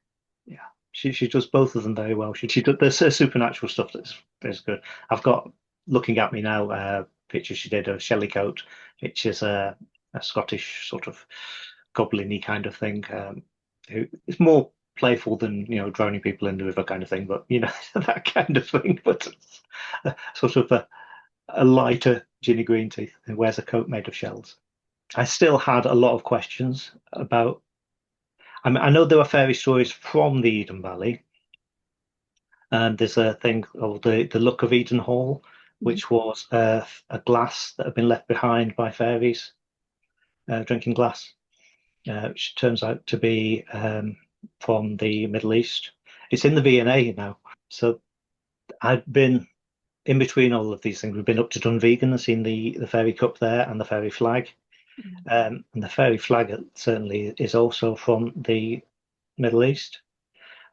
Yeah, she does both of them very well. She does, there's supernatural stuff that's good. I've got, looking at me now, pictures she did of Shellycoat, which is a Scottish sort of goblin-y kind of thing. It's more playful than drowning people in the river kind of thing, but that kind of thing. But sort of a lighter Ginny Green Teeth who wears a coat made of shells. I still had a lot of questions about. I mean, I know there were fairy stories from the Eden Valley, and there's a thing called the Luck of Edenhall, which was a glass that had been left behind by fairies, drinking glass, which turns out to be from the Middle East. It's in the V&A now. So I'd been in between all of these things. We've been up to Dunvegan and seen the Fairy Cup there and the Fairy Flag. And the Fairy Flag certainly is also from the Middle East.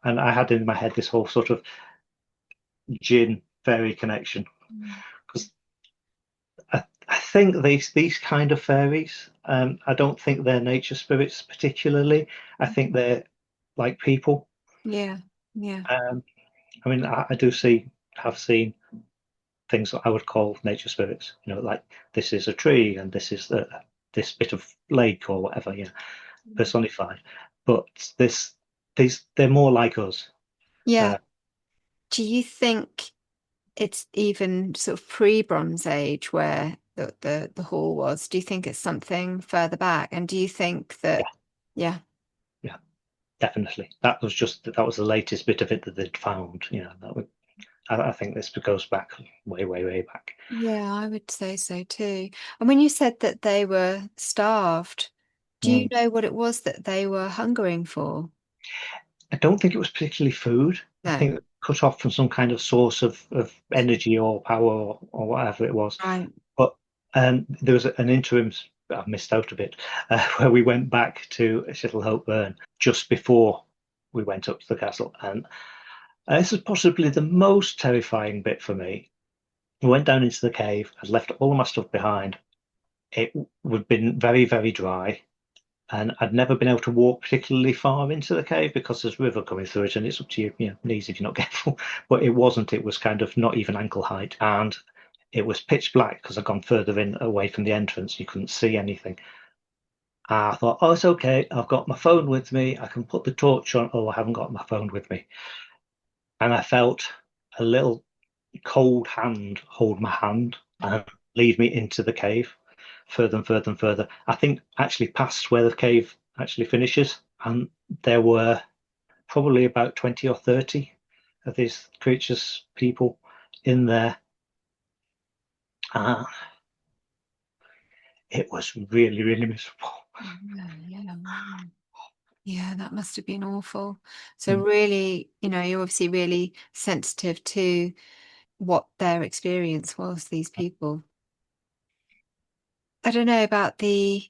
And I had in my head this whole sort of Jinn fairy connection, because I I think these kind of fairies, I don't think they're nature spirits particularly. I think they're like people. Yeah, yeah. I mean, I have seen things that I would call nature spirits. Like this is a tree and this is this bit of lake or whatever. Yeah, personified. But they're more like us. Yeah. Do you think it's even sort of pre-Bronze Age where the hall was? Do you think it's something further back? And do you think that, Yeah, yeah, yeah, definitely. That was the latest bit of it that they'd found. I think this goes back way, way, way back. yeah, I would say so too. And when you said that they were starved, do you Mm. know what it was that they were hungering for? I don't think it was particularly food. I No. think cut off from some kind of source of energy or power or whatever it was. Right. But there was an interim, I missed out a bit, where we went back to Hope Burn just before we went up to the castle. And this is possibly the most terrifying bit for me. We went down into the cave. I'd left all of my stuff behind. It would been very, very dry. And I'd never been able to walk particularly far into the cave because there's a river coming through it, and it's up to your knees if you're not careful. But it wasn't. It was kind of not even ankle height, and it was pitch black because I'd gone further in away from the entrance. You couldn't see anything. I thought, oh, it's okay. I've got my phone with me. I can put the torch on. Oh, I haven't got my phone with me. And I felt a little cold hand hold my hand and lead me into the cave further and further and further. I think actually past where the cave actually finishes. And there were probably about 20 or 30 of these creatures, people in there. Uh, it was really, really miserable. Yeah, yeah. Yeah, that must have been awful. So Mm. really, you're obviously really sensitive to what their experience was, these people. I don't know about the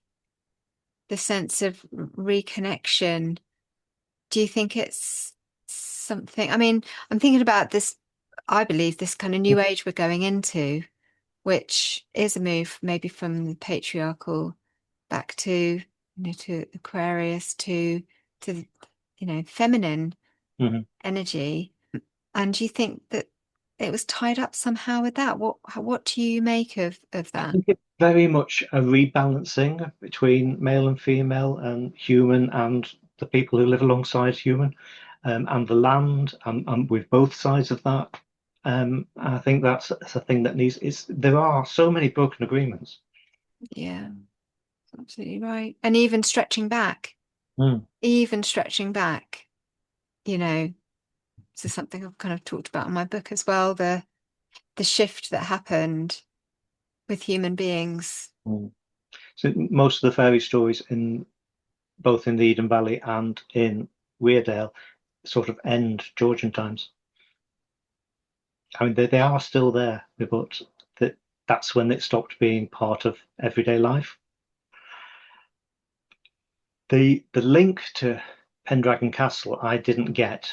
sense of reconnection. Do you think it's something? I mean, I'm thinking about this, I believe this kind of new age we're going into, which is a move maybe from the patriarchal back to Aquarius to feminine Mm-hmm. energy. And do you think that it was tied up somehow with that? What do you make of I that? think it's very much a rebalancing between male and female and human and the people who live alongside human, and the land and with both sides of that. I think that's a thing that needs. There are so many broken agreements. Yeah, absolutely right. And Mm. even stretching back, you know, this is something I've kind of talked about in my book as well, the shift that happened with human beings. Mm. So most of the fairy stories in both in the Eden Valley and in Weardale sort of end Georgian times. I mean, they are still there, but that's when it stopped being part of everyday life. The link to Pendragon Castle I didn't get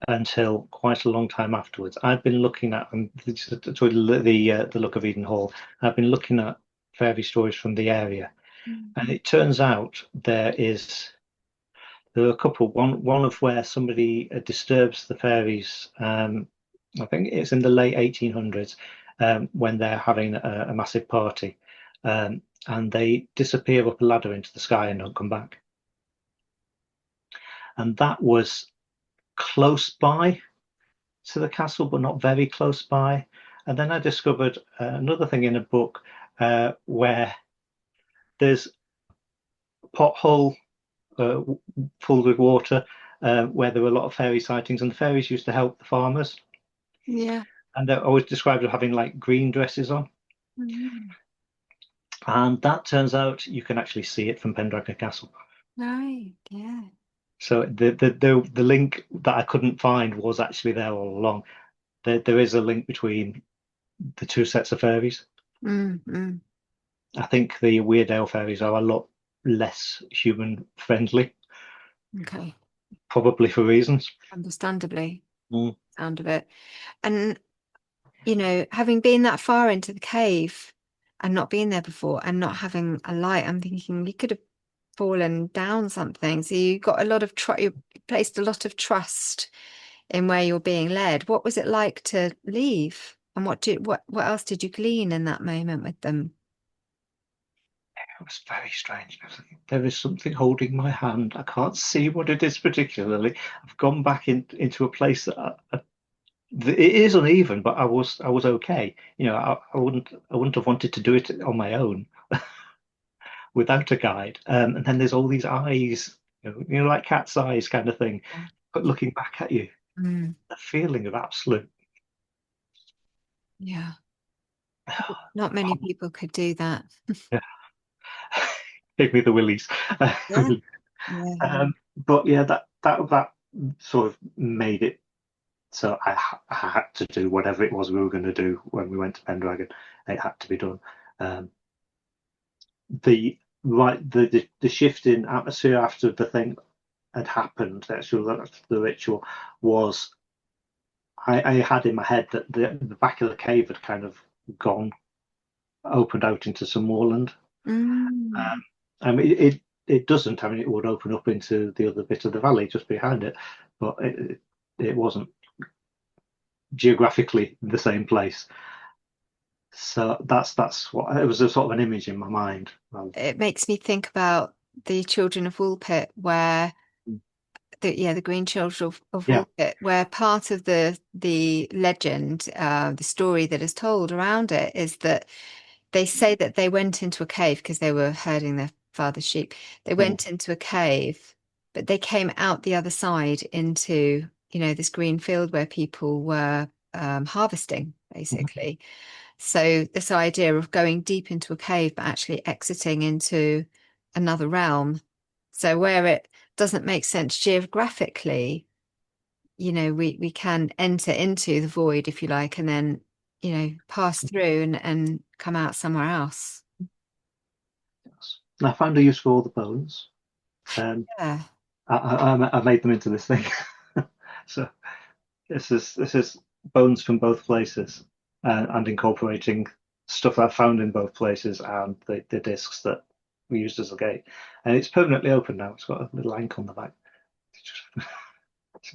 until quite a long time afterwards. I've been looking at the Luck of Edenhall. I've been looking at fairy stories from the area, and it turns out there are a couple. One of where somebody disturbs the fairies. I think it's in the late 1800s when they're having a massive party, and they disappear up a ladder into the sky and don't come back. And that was close by to the castle, but not very close by. And then I discovered another thing in a book where there's a pothole filled with water where there were a lot of fairy sightings, and the fairies used to help the farmers. Yeah. And they're always described as having like green dresses on. Mm. And that turns out you can actually see it from Pendragon Castle. Right. Yeah. So the link that I couldn't find was actually there all along. There is a link between the two sets of fairies. Mm. I think the Weardale fairies are a lot less human friendly, Okay. probably for reasons. Understandably, Mm. sound of it. And having been that far into the cave and not being there before and not having a light, I'm thinking you could have fallen down something. So you got a lot of you placed a lot of trust in where you're being led. What was it like to leave? And what else did you glean in that moment with them? It was very strange. I was thinking, there is something holding my hand. I can't see what it is particularly. I've gone back into a place that it is uneven, but I was okay. I wouldn't have wanted to do it on my own without a guide. And then there's all these eyes, like cat's eyes kind of thing, but looking back at you, a feeling of absolute. Yeah. Not many people could do that. Yeah. Give me the willies. Yeah. Yeah. But yeah, that sort of made it so I had to do whatever it was we were going to do when we went to Pendragon. It had to be done. The shift in atmosphere after the thing had happened, actually, the ritual was. I had in my head that the back of the cave had kind of opened out into some moorland. I mean, it doesn't. I mean, it would open up into the other bit of the valley just behind it, but it wasn't geographically the same place. So that's what it was, a sort of an image in my mind. It makes me think about the Children of Woolpit, where the Green Children of Yeah. Woolpit, where part of the legend, the story that is told around it is that they say that they went into a cave because they were herding their father's sheep. They went into a cave, but they came out the other side into, this green field where people were harvesting, basically. So this idea of going deep into a cave, but actually exiting into another realm. So where it doesn't make sense geographically, we can enter into the void, if you like, and then, pass through and come out somewhere else. Yes. And I found a use for all the bones. Yeah. I made them into this thing. So this is bones from both places, and incorporating stuff I found in both places and the discs that we used as a gate. And it's permanently open now. It's got a little ink on the back.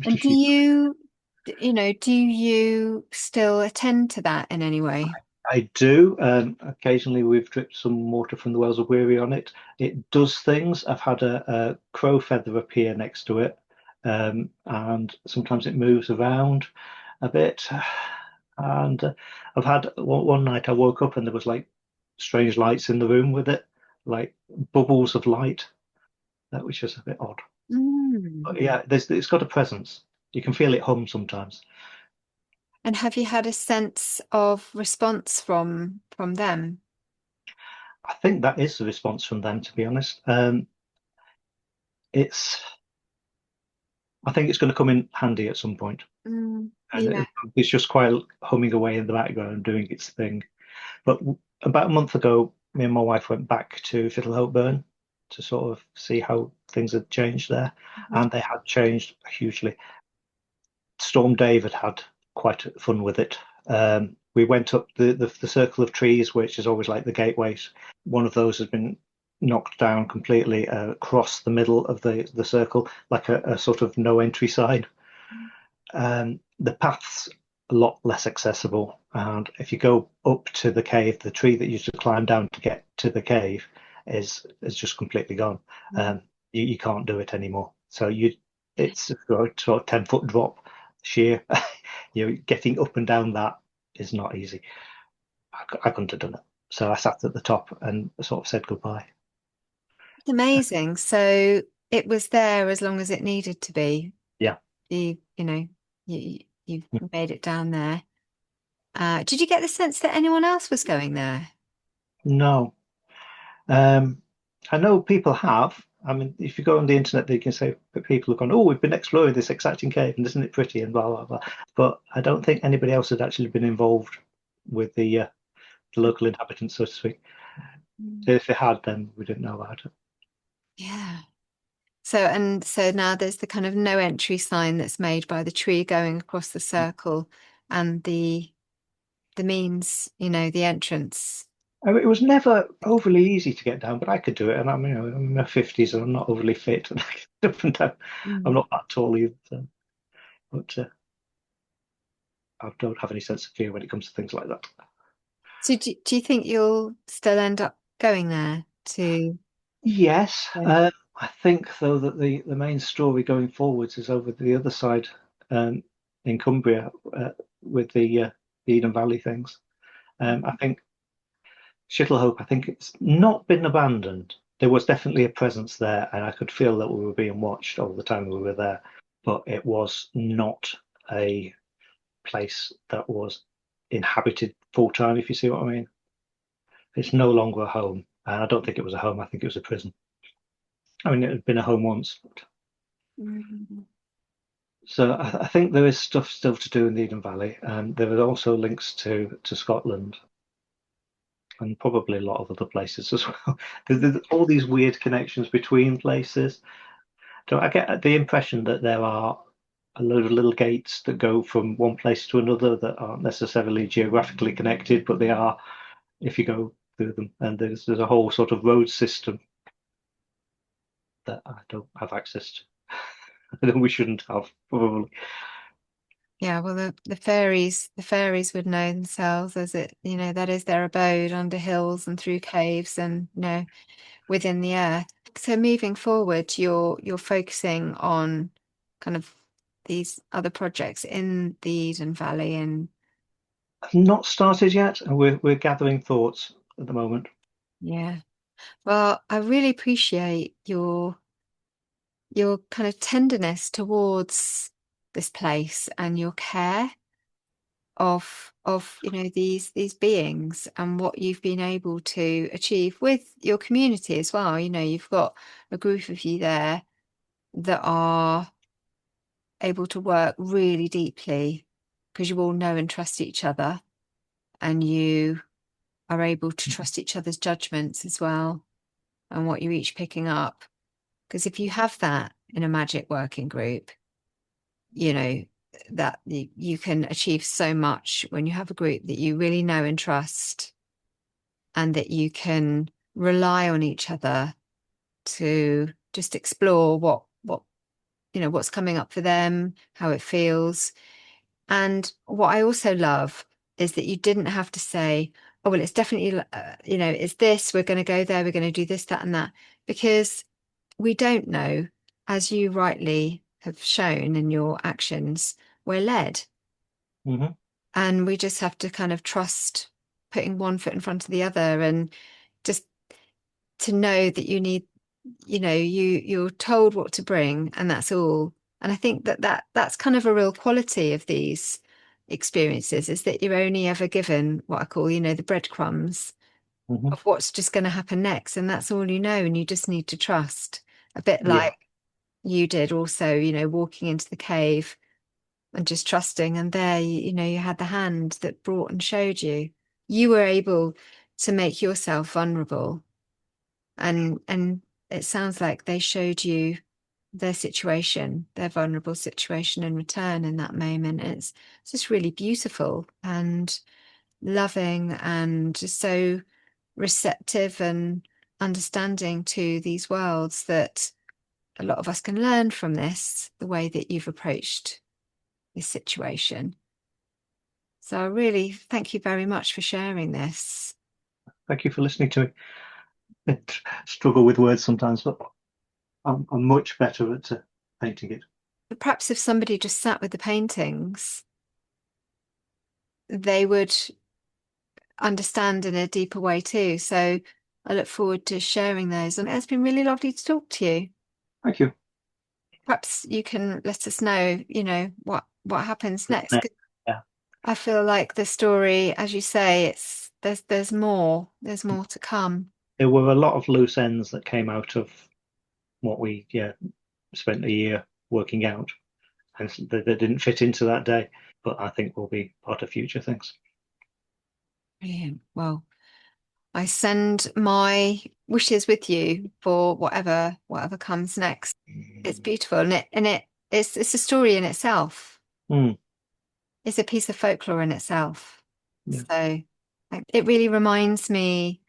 And do you still attend to that in any way? I do. Occasionally, we've dripped some water from the wells of Weary on it. It does things. I've had a crow feather appear next to it, and sometimes it moves around a bit. And I've had one night I woke up and there was like strange lights in the room with it, like bubbles of light, which is a bit odd. But yeah, it's got a presence. You can feel it hum sometimes. And have you had a sense of response from them? I think that is the response from them, to be honest. It's. I think it's going to come in handy at some point. And Yeah. it's just quite humming away in the background, doing its thing. But about a month ago, me and my wife went back to Fiddlehope to sort of see how things had changed there, and they had changed hugely. Storm David had quite fun with it. We went up the circle of trees, which is always like the gateways. One of those has been knocked down completely across the middle of the circle, like a sort of no entry sign. The path's a lot less accessible, and if you go up to the cave, the tree that you used to climb down to get to the cave is just completely gone. You can't do it anymore. So it's a sort of 10-foot drop sheer. Getting up and down that is not easy. I couldn't have done it. So I sat at the top and sort of said goodbye. It's amazing. So it was there as long as it needed to be. Yeah. You've made it down there. Did you get the sense that anyone else was going there? No. I know people have. I mean, if you go on the internet, they can say people have gone, "Oh, we've been exploring this exciting cave, and isn't it pretty?" and blah blah blah. But I don't think anybody else had actually been involved with the local inhabitants, so to speak. If they had, then we didn't know about it. Yeah. So now there's the kind of no entry sign that's made by the tree going across the circle, and the means, the entrance. I mean, it was never overly easy to get down, but I could do it. And I'm, I'm in my 50s and I'm not overly fit. And I can get up and down. I'm Mm. not that tall either. But I don't have any sense of fear when it comes to things like that. So do you think you'll still end up going there to? Yes, Yeah. I think though that the main story going forwards is over the other side in Cumbria with the Eden Valley things. I think Shittlehope, I think it's not been abandoned. There was definitely a presence there, and I could feel that we were being watched all the time we were there. But it was not a place that was inhabited full time, if you see what I mean. It's no longer a home, and I don't think it was a home. I think it was a prison. I mean, it had been a home once. Mm. So I think there is stuff still to do in the Eden Valley, and there are also links to Scotland and probably a lot of other places as well. There's all these weird connections between places. So I get the impression that there are a load of little gates that go from one place to another that aren't necessarily geographically connected, but they are if you go through them. And there's a whole sort of road system that I don't have access to. That we shouldn't have, probably. Yeah, well, the fairies would know themselves as it, that is their abode under hills and through caves and, within the earth. So moving forward, you're focusing on kind of these other projects in the Eden Valley and I've not started yet, and we're gathering thoughts at the moment. yeah. Well, I really appreciate your kind of tenderness towards this place and your care of these beings and what you've been able to achieve with your community as well. You've got a group of you there that are able to work really deeply because you all know and trust each other, and you are able to trust each other's judgments as well and what you're each picking up. Because if you have that in a magic working group, you know that you can achieve so much when you have a group that you really know and trust, and that you can rely on each other to just explore what's coming up for them, how it feels. And what I also love is that you didn't have to say, oh, well, it's definitely, it's this, we're going to go there, we're going to do this, that, and that, because we don't know, as you rightly have shown in your actions, we're led. Mm-hmm. And we just have to kind of trust putting one foot in front of the other, and just to know that you're told what to bring, and that's all. And I think that's kind of a real quality of these experiences, is that you're only ever given what I call, the breadcrumbs Mm-hmm. of what's just going to happen next, and that's all you know, and you just need to trust. A bit Yeah, like you did also, walking into the cave and just trusting, and there you had the hand that brought and showed you. You were able to make yourself vulnerable, and it sounds like they showed you their situation, their vulnerable situation in return in that moment. It's just really beautiful and loving, and just so receptive and understanding to these worlds, that a lot of us can learn from this, the way that you've approached this situation. So I really thank you very much for sharing this. thank you for listening to me. I struggle with words sometimes, but I'm much better at painting it. But perhaps if somebody just sat with the paintings, they would understand in a deeper way too. So I look forward to sharing those. And it's been really lovely to talk to you. Thank you. Perhaps you can let us know, what happens next. 'Cause Yeah, I feel like the story, as you say, there's more. There's more to come. there were a lot of loose ends that came out of what we spent a year working out, and they didn't fit into that day. But I think will be part of future things. Brilliant. Well, I send my wishes with you for whatever comes next. It's beautiful, and it's a story in itself. Mm, It's a piece of folklore in itself. yeah. So It really reminds me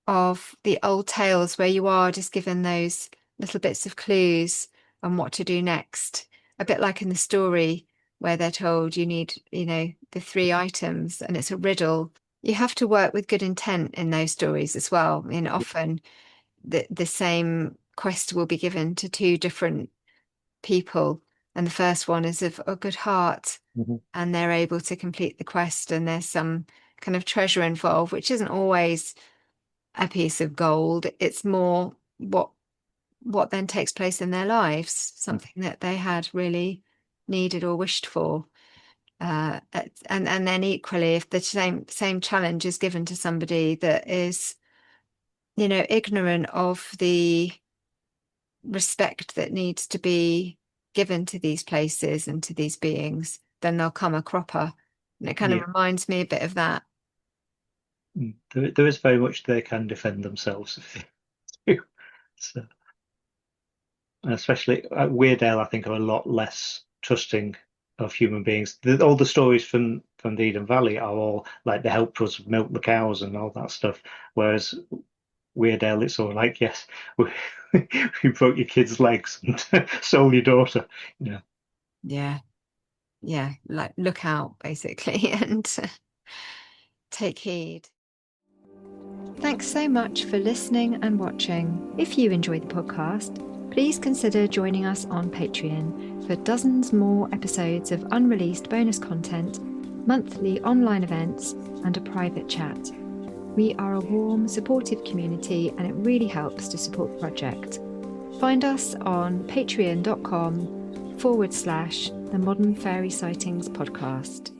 of the old tales where you are just given those little bits of clues on what to do next. A bit like in the story where they're told you need, the 3 items and it's a riddle. You have to work with good intent in those stories as well. Often the same quest will be given to 2 different people, and the first one is of a good heart, and they're able to complete the quest, and there's some kind of treasure involved, which isn't always a piece of gold. It's more what then takes place in their lives, something that they had really needed or wished for. And then equally, if the same challenge is given to somebody that is, ignorant of the respect that needs to be given to these places and to these beings, then they'll come a cropper. And it kind of reminds me a bit of that. There is very much they can defend themselves. So, especially at Weardale, I think, are a lot less trusting of human beings. All the stories from the Eden Valley are all like they helped us milk the cows and all that stuff, whereas Weardale, it's all like, yes, we broke your kid's legs and stole your daughter. Yeah, like look out basically and take heed. Thanks so much for listening and watching. If you enjoyed the podcast, please consider joining us on Patreon for dozens more episodes of unreleased bonus content, monthly online events, and a private chat. We are a warm, supportive community, and it really helps to support the project. Find us on patreon.com/the Modern Fairy Sightings Podcast.